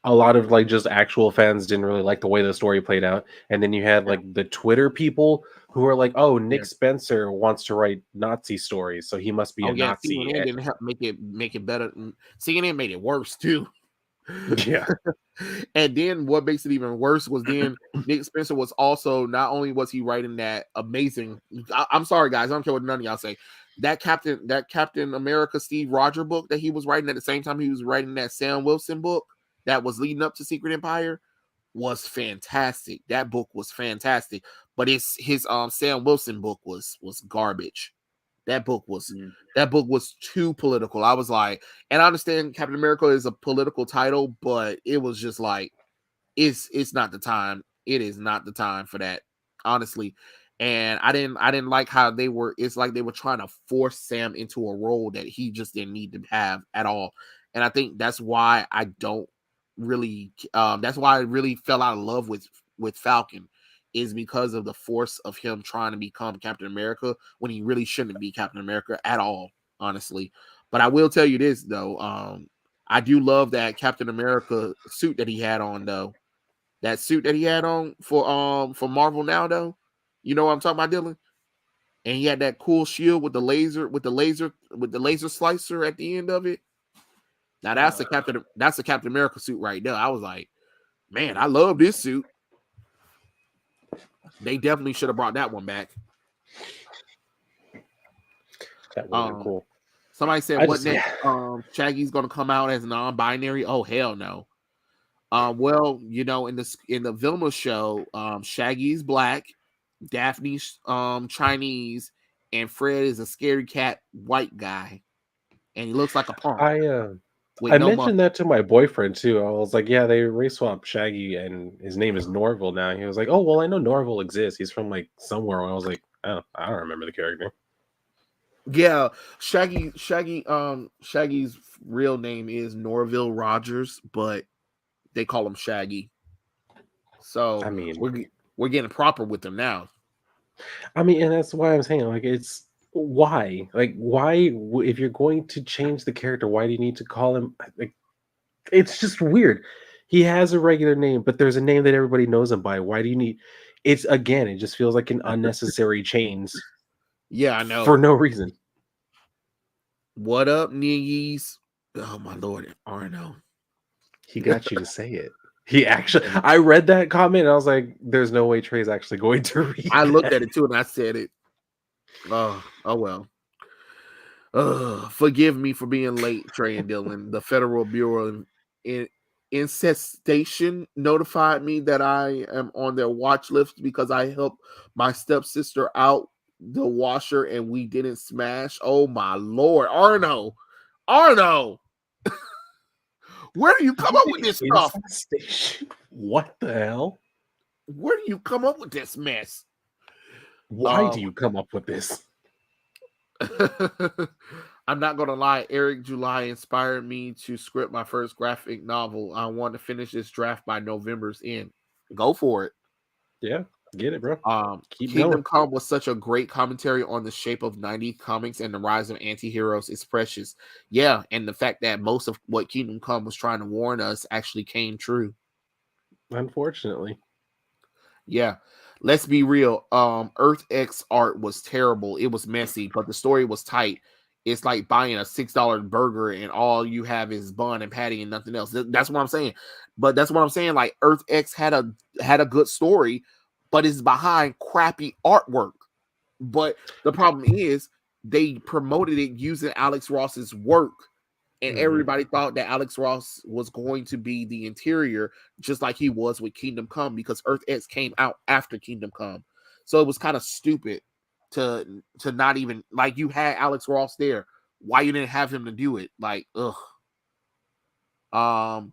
a lot of like just actual fans didn't really like the way the story played out, and then you had Yeah, like the Twitter people who are like, "Oh, yeah. Nick Spencer wants to write Nazi stories, so he must be Oh a yeah, Nazi." CNN didn't help make it better. CNN made it worse too. Yeah. And then what makes it even worse was then Nick Spencer was also not only was he writing that amazing. I'm sorry guys, I don't care what none of y'all say. That Captain America Steve Roger book that he was writing at the same time he was writing that Sam Wilson book that was leading up to Secret Empire was fantastic. That book was fantastic, but it's his Sam Wilson book was garbage. That book was Mm. that book was too political. I was like, and I understand Captain America is a political title, but it was just like it's not the time. It is not the time for that, honestly. And I didn't like how they were. It's like they were trying to force Sam into a role that he just didn't need to have at all. And I think that's why I don't really. That's why I really fell out of love with Falcon, is because of the force of him trying to become Captain America when he really shouldn't be Captain America at all, honestly. But I will tell you this though. I do love that Captain America suit that he had on though. That suit that he had on for Marvel now though. You know what I'm talking about, Dylan? And he had that cool shield with the laser slicer at the end of it. Now Uh, that's the Captain America suit right there. I was like, man, I love this suit. They definitely should have brought that one back. that would have been Um, cool. Somebody said, I what just yeah. next? Shaggy's gonna come out as non-binary. Oh hell no. Well, in the Vilma show, Shaggy's black, Daphne's Chinese, and Fred is a scary cat white guy, and he looks like a punk I with I no mentioned muscle. that to my boyfriend too. I was like, "Yeah, they race swapped Shaggy, and his name is Norville now." He was like, "Oh, well, I know Norville exists. He's from like somewhere." And I was like, "Oh, I don't remember the character." Yeah, Shaggy's real name is Norville Rogers, but they call him Shaggy. I So mean, we're getting proper with them now. and that's why I'm saying like it's why like if you're going to change the character, why do you need to call him like? It's just weird. He has a regular name, but there's a name that everybody knows him by. Why do you need? It's again, it just feels like an unnecessary change Yeah, I for know. no reason. What up, niggies? Oh my lord, Arno. He got you to say it. He actually, I read that comment and I was like, "There's no way Trey's actually going to read I looked that." at it too and I said it. Oh well. Forgive me for being late, Trey and Dylan. The Federal Bureau in Incestation notified me that I am on their watch list because I helped my stepsister out the washer and we didn't smash. Oh my lord, Arno, where do you come up with this stuff? Inside station. What the hell? Where do you come up with this mess? Why do Um, you come up with this? I'm not gonna lie, Eric July inspired me to script my first graphic novel. I want to finish this draft by November's end. Go for it. Yeah, get it, bro. Keep going. Kingdom Come was such a great commentary on the shape of 90s comics and the rise of anti-heroes. It's precious. Yeah, and the fact that most of what Kingdom Come was trying to warn us actually came true. Unfortunately. Yeah. Let's be real. Earth X art was terrible. It was messy, but the story was tight. It's like buying a $6 burger and all you have is bun and patty and nothing else. That's what I'm saying. But that's what I'm saying. Like Earth X had a good story, but it's behind crappy artwork. But the problem is they promoted it using Alex Ross's work, and Hmm. everybody thought that Alex Ross was going to be the interior, just like he was with Kingdom Come, because Earth X came out after Kingdom Come. So it was kind of stupid to not even like you had Alex Ross there. Why you didn't have him to do it? Like, ugh. Um,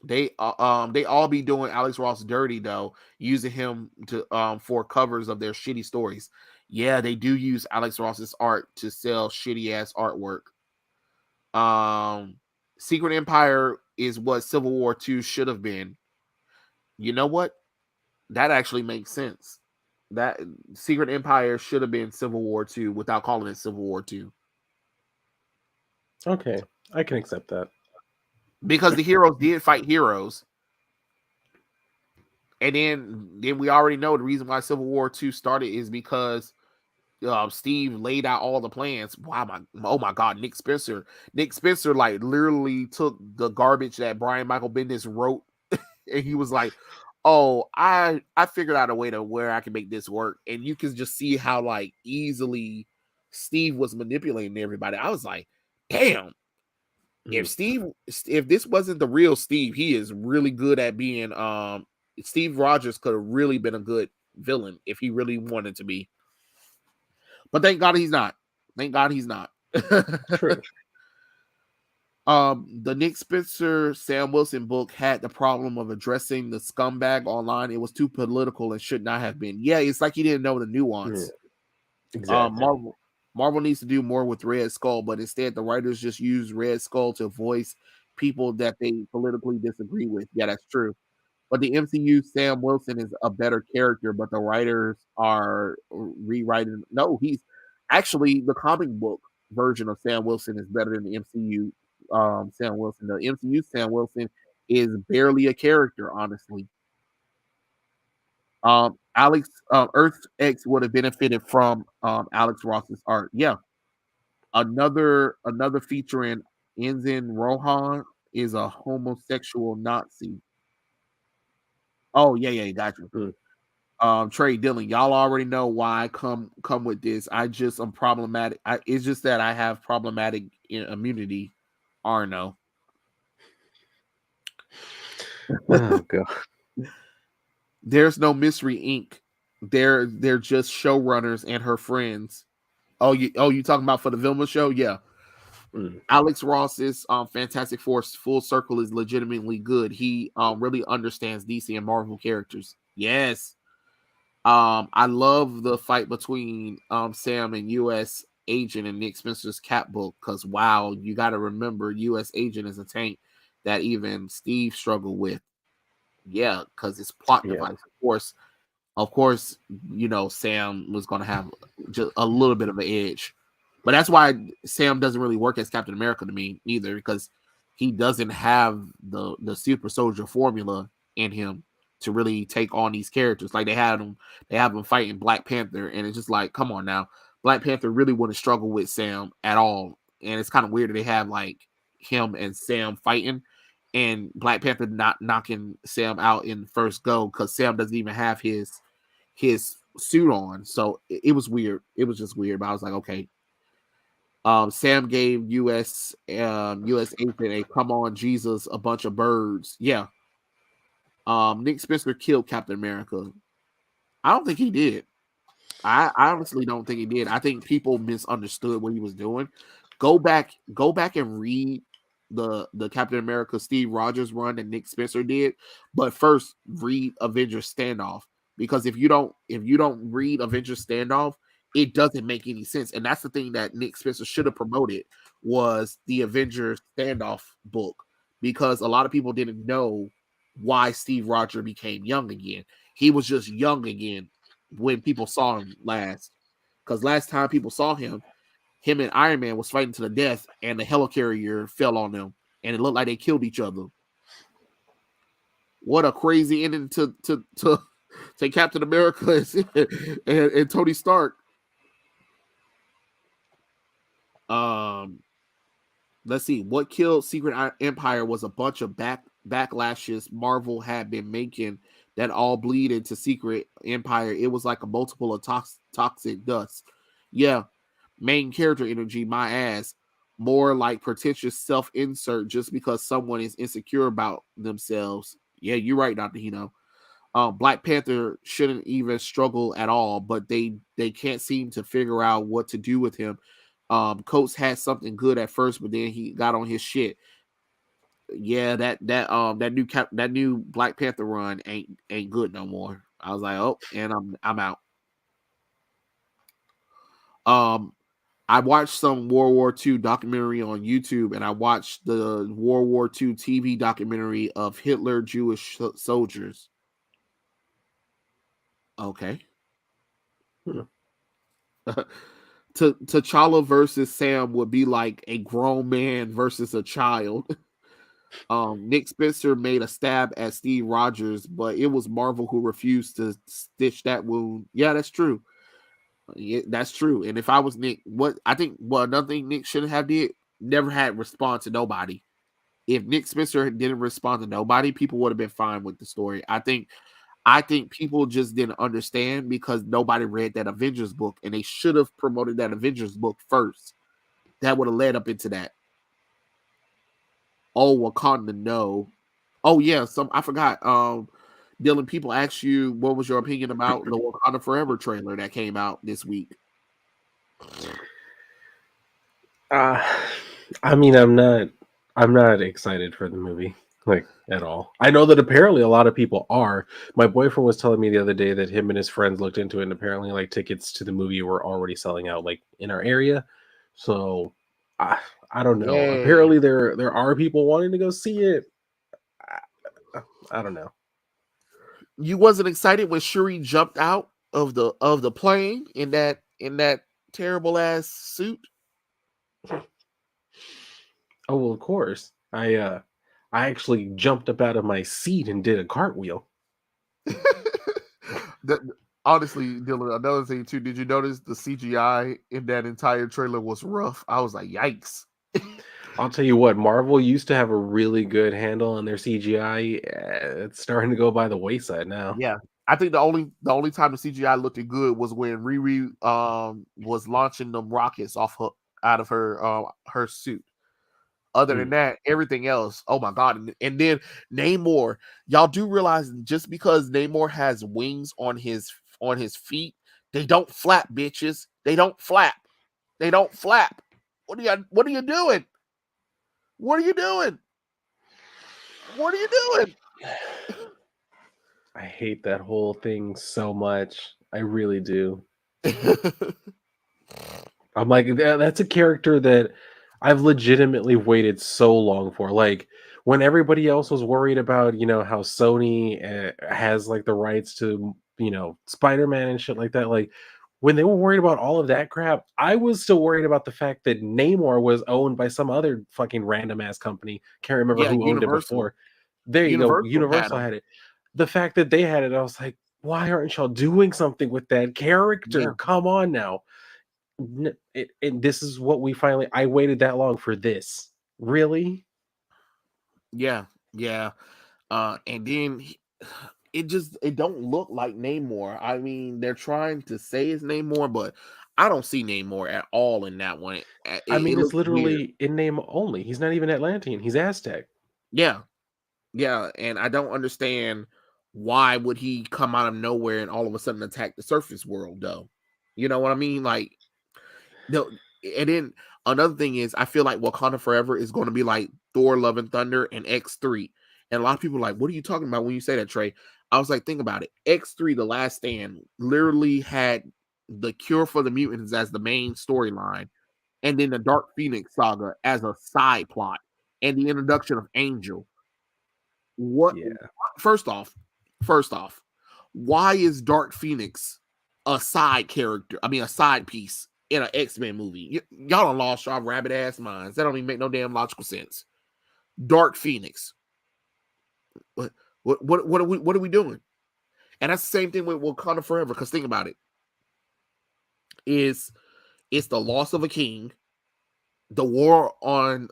they all be doing Alex Ross dirty though, using him to for covers of their shitty stories. Yeah, they do use Alex Ross's art to sell shitty ass artwork. Um, Secret Empire is what Civil War II should have been. You know what? That actually makes sense. That Secret Empire should have been Civil War II without calling it Civil War II. Okay, I can accept that. because the heroes did fight heroes. And then we already know the reason why Civil War II started is because Steve laid out all the plans. Wow, oh my God, Nick Spencer. Nick Spencer like literally took the garbage that Brian Michael Bendis wrote, and he was like, "Oh, I figured out a way to where I can make this work." And you can just see how like easily Steve was manipulating everybody. I was like, "Damn, if this wasn't the real Steve, he is really good at being Steve Rogers could have really been a good villain if he really wanted to be. But thank God he's not. Thank God he's not. True. The Nick Spencer Sam Wilson book had the problem of addressing the scumbag online. It was too political and should not have been. Yeah, it's like he didn't know the nuance. Exactly. Marvel needs to do more with Red Skull, but instead the writers just use Red Skull to voice people that they politically disagree with. Yeah, that's true. But the MCU Sam Wilson is a better character, but the writers are rewriting. No, he's actually the comic book version of Sam Wilson is better than the MCU Sam Wilson. The MCU Sam Wilson is barely a character, honestly. Alex Earth X would have benefited from Alex Ross's art. Yeah, another featuring Ensign Rohan is a homosexual Nazi. Oh yeah, got you. Mm. Trey Dillon, y'all already know why I come with this. I'm problematic. It's just that I have problematic immunity. Arno. Oh god. There's no Mystery Inc. They're just showrunners and her friends. You talking about for the Vilma show? Yeah. Mm. Alex Ross's Fantastic Four Full Circle is legitimately good. He really understands DC and Marvel characters. Yes. I love the fight between Sam and US Agent and Nick Spencer's Cat book because wow, you got to remember US Agent is a tank that even Steve struggled with. Yeah, because it's plot Yeah. device. Of course, Sam was going to have just a little bit of an edge, but that's why Sam doesn't really work as Captain America to me either because he doesn't have the super soldier formula in him to really take on these characters. Like they have him fighting Black Panther, and it's just like, come on now, Black Panther really wouldn't struggle with Sam at all, and it's kind of weird that they have like him and Sam fighting, and Black Panther not knocking Sam out in the first go because Sam doesn't even have his suit on. So it was weird. It was just weird. But I was like, okay. Sam gave US agent a come on Jesus a bunch of birds. Yeah. Nick Spencer killed Captain America. I don't think he did. I honestly don't think he did. I think people misunderstood what he was doing. Go back and read the Captain America Steve Rogers run that Nick Spencer did, but first read Avengers Standoff because if you don't read Avengers Standoff, it doesn't make any sense. And that's the thing that Nick Spencer should have promoted was the Avengers Standoff book because a lot of people didn't know why Steve Rogers became young again. He was just young again when people saw him last. Because last time people saw him and Iron Man was fighting to the death, and the helicarrier fell on them, and it looked like they killed each other. What a crazy ending to Captain America and Tony Stark. Let's see. What killed Secret Empire was a bunch of backlashes Marvel had been making that all bleed into Secret Empire. It was like a multiple of toxic dust. Yeah, main character energy, my ass. More like pretentious self-insert just because someone is insecure about themselves. Yeah, you're right, Dr. Hino. Black Panther shouldn't even struggle at all, but they can't seem to figure out what to do with him. Coates had something good at first, but then he got on his shit. Yeah, that new Black Panther run ain't good no more. I was like, oh, and I'm out. I watched some World War II documentary on YouTube, and I watched the World War II TV documentary of Hitler Jewish soldiers. Okay. T'Challa versus Sam would be like a grown man versus a child. Nick Spencer made a stab at Steve Rogers, but it was Marvel who refused to stitch that wound. Yeah, that's true. Yeah, that's true. And if I was Nick, what another thing Nick shouldn't have did, never had response to nobody. If Nick Spencer didn't respond to nobody, people would have been fine with the story. I think people just didn't understand because nobody read that Avengers book, and they should have promoted that Avengers book first. That would have led up into that. Oh, Wakanda, no. Oh yeah, I forgot. Dylan, people asked you what was your opinion about the Wakanda Forever trailer that came out this week. Uh, I mean, I'm not excited for the movie like at all. I know that apparently a lot of people are. My boyfriend was telling me the other day that him and his friends looked into it, and apparently, like tickets to the movie were already selling out, like in our area. So, I I don't know. Yay! Apparently, there are people wanting to go see it. I don't know. You wasn't excited when Shuri jumped out of the plane in that terrible ass suit. Oh well, of course. I actually jumped up out of my seat and did a cartwheel. that, honestly, Dylan, another thing too. Did you notice the CGI in that entire trailer was rough? I was like, yikes. I'll tell you what, Marvel used to have a really good handle on their CGI. It's starting to go by the wayside now. Yeah. I think the only time the CGI looked good was when Riri was launching them rockets out of her suit. Other than Mm. that, everything else, oh my god! And then Namor, y'all do realize just because Namor has wings on his feet, they don't flap, bitches. They don't flap. They don't flap. What are you doing? What are you doing? What are you doing? I hate that whole thing so much. I really do. I'm like, that's a character that I've legitimately waited so long for. Like, when everybody else was worried about, how Sony has like the rights to, Spider-Man and shit like that, like when they were worried about all of that crap, I was still worried about the fact that Namor was owned by some other fucking random ass company. Can't remember Yeah, who owned it Universal. before. There you go. Universal had Universal them. had it. The fact that they had it, I was like, why aren't y'all doing something with that character? Yeah, Come on now. And this is what we finally. I waited that long for this. Really? yeah, yeah. And then it don't look like Namor. I mean, they're trying to say it's Namor, but I don't see Namor at all in that one. I It mean, it's looks weird. literally in name only. He's not even Atlantean. He's Aztec. Yeah, yeah, and I don't understand why would he come out of nowhere and all of a sudden attack the surface world though. You know what I mean? Like no, and then another thing is I feel like Wakanda Forever is going to be like Thor: Love and Thunder and X3. And a lot of people are like, what are you talking about when you say that, Trey? I was like, think about it. X3, The Last Stand, literally had the cure for the mutants as the main storyline, and then the Dark Phoenix saga as a side plot, and the introduction of Angel. What Yeah. first off, first off, why is Dark Phoenix a side character? I mean, a side piece in an X-Men movie. Y'all done lost y'all rabbit ass minds. That don't even make no damn logical sense. Dark Phoenix. What what are we doing? And that's the same thing with Wakanda Forever. Because think about it, is it's the loss of a king, the war um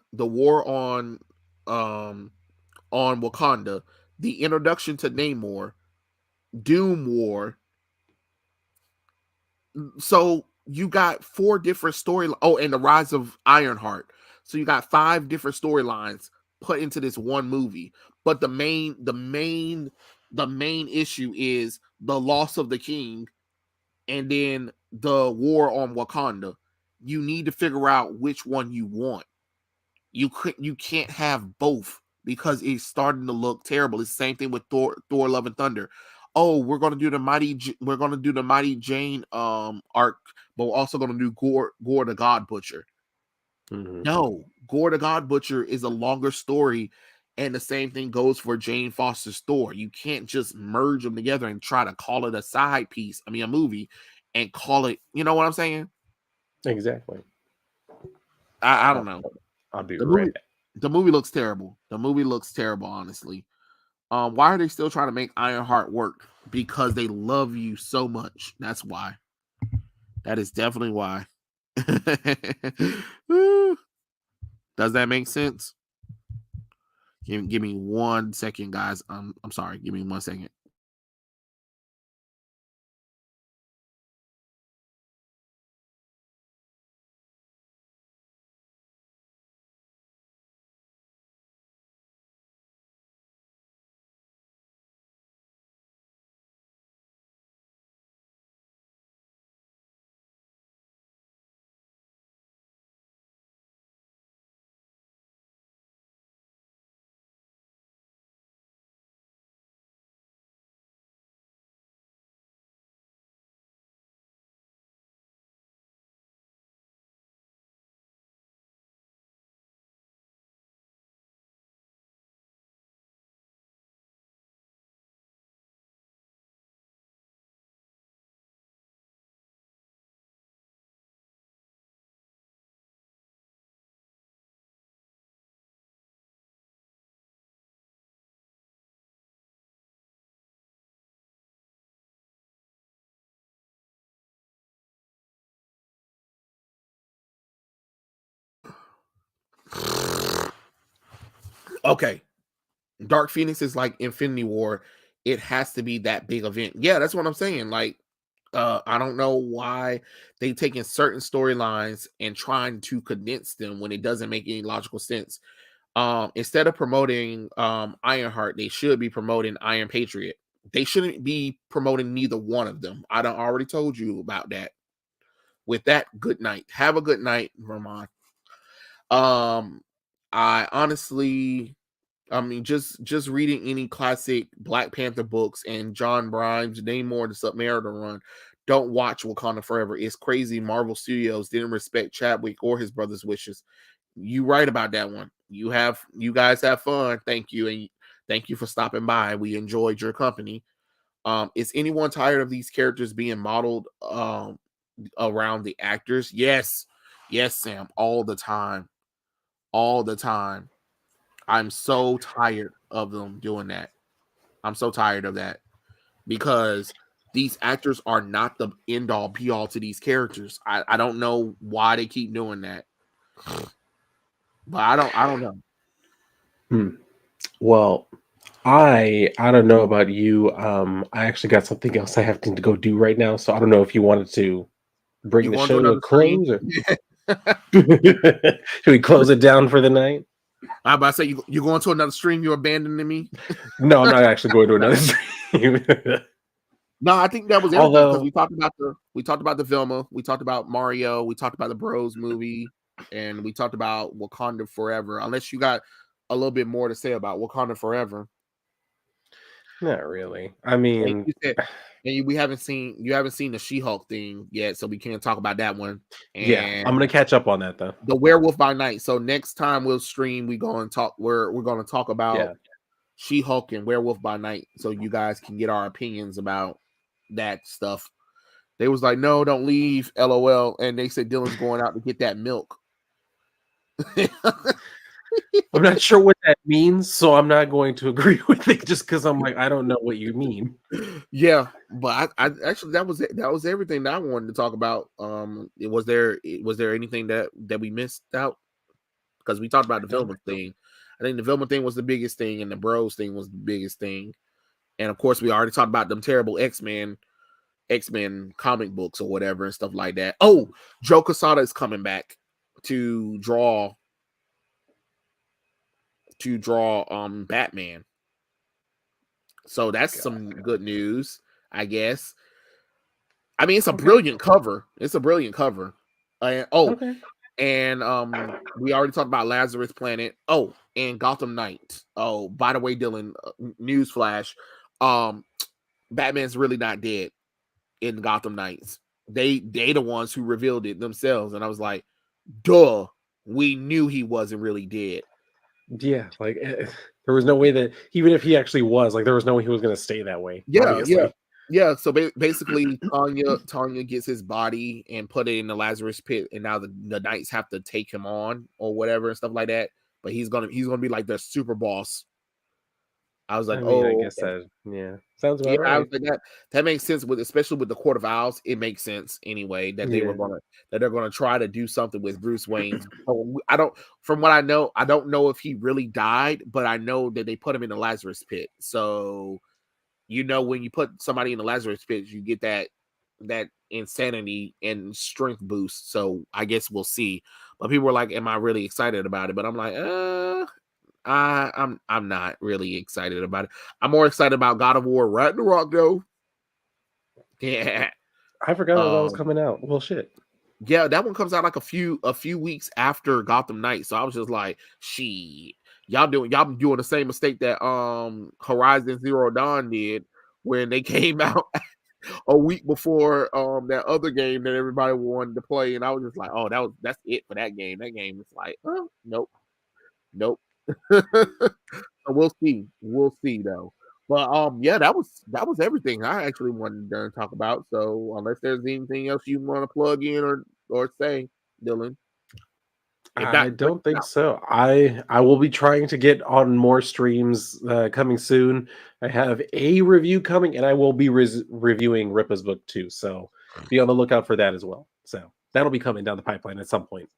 on Wakanda, the introduction to Namor, Doom War. So you got four different story. Oh, and the rise of Ironheart. So you got five different storylines put into this one movie. But the main issue is the loss of the king, and then the war on Wakanda. You need to figure out which one you want. You can't have both because it's starting to look terrible. It's the same thing with Thor: Love and Thunder. Oh, we're gonna do the Mighty Jane arc, but we're also gonna do Gore the God Butcher. Hmm. No, Gore the God Butcher is a longer story, and the same thing goes for Jane Foster's Thor. You can't just merge them together and try to call it a side piece. I mean, a movie, and call it. You know what I'm saying? Exactly. I don't I'll, know. I'll be The right movie back. The movie looks terrible. The movie looks terrible, honestly. Why are they still trying to make Ironheart work? Because they love you so much. That's why. That is definitely why. Does that make sense? Give me 1 second, guys. I'm sorry. Give me 1 second. Okay. Dark Phoenix is like Infinity War. It has to be that big event. Yeah, that's what I'm saying. Like, I don't know why they taking certain storylines and trying to condense them when it doesn't make any logical sense. Instead of promoting Ironheart, they should be promoting Iron Patriot. They shouldn't be promoting neither one of them. I done already told you about that. With that, good night. Have a good night, Vermont. Um, I honestly, I mean, just reading any classic Black Panther books and John Grimes, Namor, the Submariner run. Don't watch Wakanda Forever. It's crazy. Marvel Studios didn't respect Chadwick or his brother's wishes. You right about that one. You guys have fun. Thank you, and thank you for stopping by. We enjoyed your company. Is anyone tired of these characters being modeled around the actors? Yes, yes, Sam. All the time, all the time. I'm so tired of them doing that. I'm so tired of that because these actors are not the end all be all to these characters. I don't know why they keep doing that, but I don't know. Hmm. Well, I don't know about you. I actually got something else I have to go do right now, so I don't know if you wanted to bring You the going to show to a another stream? close, or should we close it down for the night? I'm about to say you going to another stream. You're abandoning me. No, I'm not actually going to another stream. No, I think that was everything because Although, we talked about the Velma, we talked about Mario, we talked about the Bros movie, and we talked about Wakanda Forever. Unless you got a little bit more to say about Wakanda Forever, not really. I and mean, you said, we haven't seen you haven't seen the She-Hulk thing yet, so we can't talk about that one. yeah, And I'm gonna catch up on that though. the Werewolf by Night. So next time we'll stream, we go and talk. We're going to talk about Yeah. She-Hulk and Werewolf by Night, so you guys can get our opinions about that stuff. They was like, no, don't leave, LOL. And they said Dylan's going out to get that milk. I'm not sure what that means, so I'm not going to agree with it just because I'm like, I don't know what you mean. Yeah, but I actually that was it. That was everything that I wanted to talk about. Was there anything that we missed out? Because we talked about the Vilma thing. I think the Vilma thing was the biggest thing, and the Bros thing was the biggest thing. And of course, we already talked about them terrible X-Men comic books or whatever and stuff like that. Oh, Joe Quesada is coming back to draw Batman. So that's some good news, I guess. I mean, it's a brilliant cover. It's a brilliant cover. Okay. And we already talked about Lazarus Planet. Oh, and Gotham Knight. Oh, by the way, Dylan, newsflash, Batman's really not dead in Gotham Knights. They the ones who revealed it themselves, and I was like, duh, we knew he wasn't really dead. Yeah, like there was no way that even if he actually was, like there was no way he was going to stay that way. Yeah, yeah, Obviously. yeah. So basically, Tanya gets his body and put it in the Lazarus pit, and now the Knights have to take him on or whatever and stuff like that. but he's gonna be like the super boss. I was like, I mean, I oh, guess okay. that sounds Yeah, about I was right. like that makes sense with especially with the Court of Owls. It makes sense anyway that Yeah. they're gonna try to do something with Bruce Wayne. So I don't, from what I don't know if he really died, but I know that they put him in the Lazarus pit. So when you put somebody in the Lazarus pit, you get that insanity and strength boost. So I guess we'll see. But people were like, "Am I really excited about it?" But I'm like, I'm not really excited about it. I'm more excited about God of War Ragnarok though. Yeah. I forgot that was Um coming out. Well, shit. yeah, that one comes out like a few weeks after Gotham Knights. So I was just like, "Shit. Y'all doing the same mistake that Horizon Zero Dawn did when they came out a week before that other game that everybody wanted to play." And I was just like, "Oh, that's it for that game." That game is like, "Oh, nope. Nope." So we'll see. We'll see though. But yeah, that was everything I actually wanted to talk about. So unless there's anything else you want to plug in or say, Dylan. If I not, bring don't it think out. so. I will be trying to get on more streams coming soon. I have a review coming, and I will be reviewing Ripa's book too. So be on the lookout for that as well. So that'll be coming down the pipeline at some point.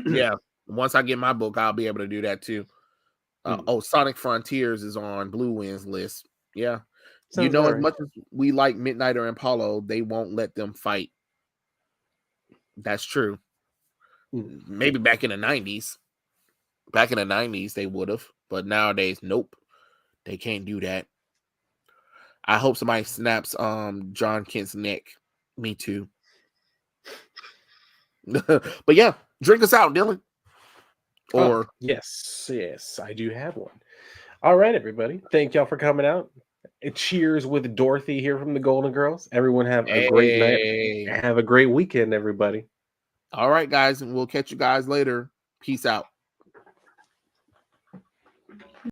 Yeah. Once I get my book, I'll be able to do that too. Hmm. Sonic Frontiers is on Blue Wind's list. Yeah. Sounds about As right. much as we like Midnighter and Apollo, they won't let them fight. That's true. Hmm. Maybe back in the 90s. Back in the 90s, they would have. But nowadays, nope. They can't do that. I hope somebody snaps John Kent's neck. Me too. But yeah, drink us out, Dylan. Oh, Or yes, I do have one. All right, everybody. Thank y'all for coming out. Cheers with Dorothy here from the Golden Girls. Everyone have a great night. hey. Have a great weekend, everybody. All right, guys, and we'll catch you guys later. Peace out.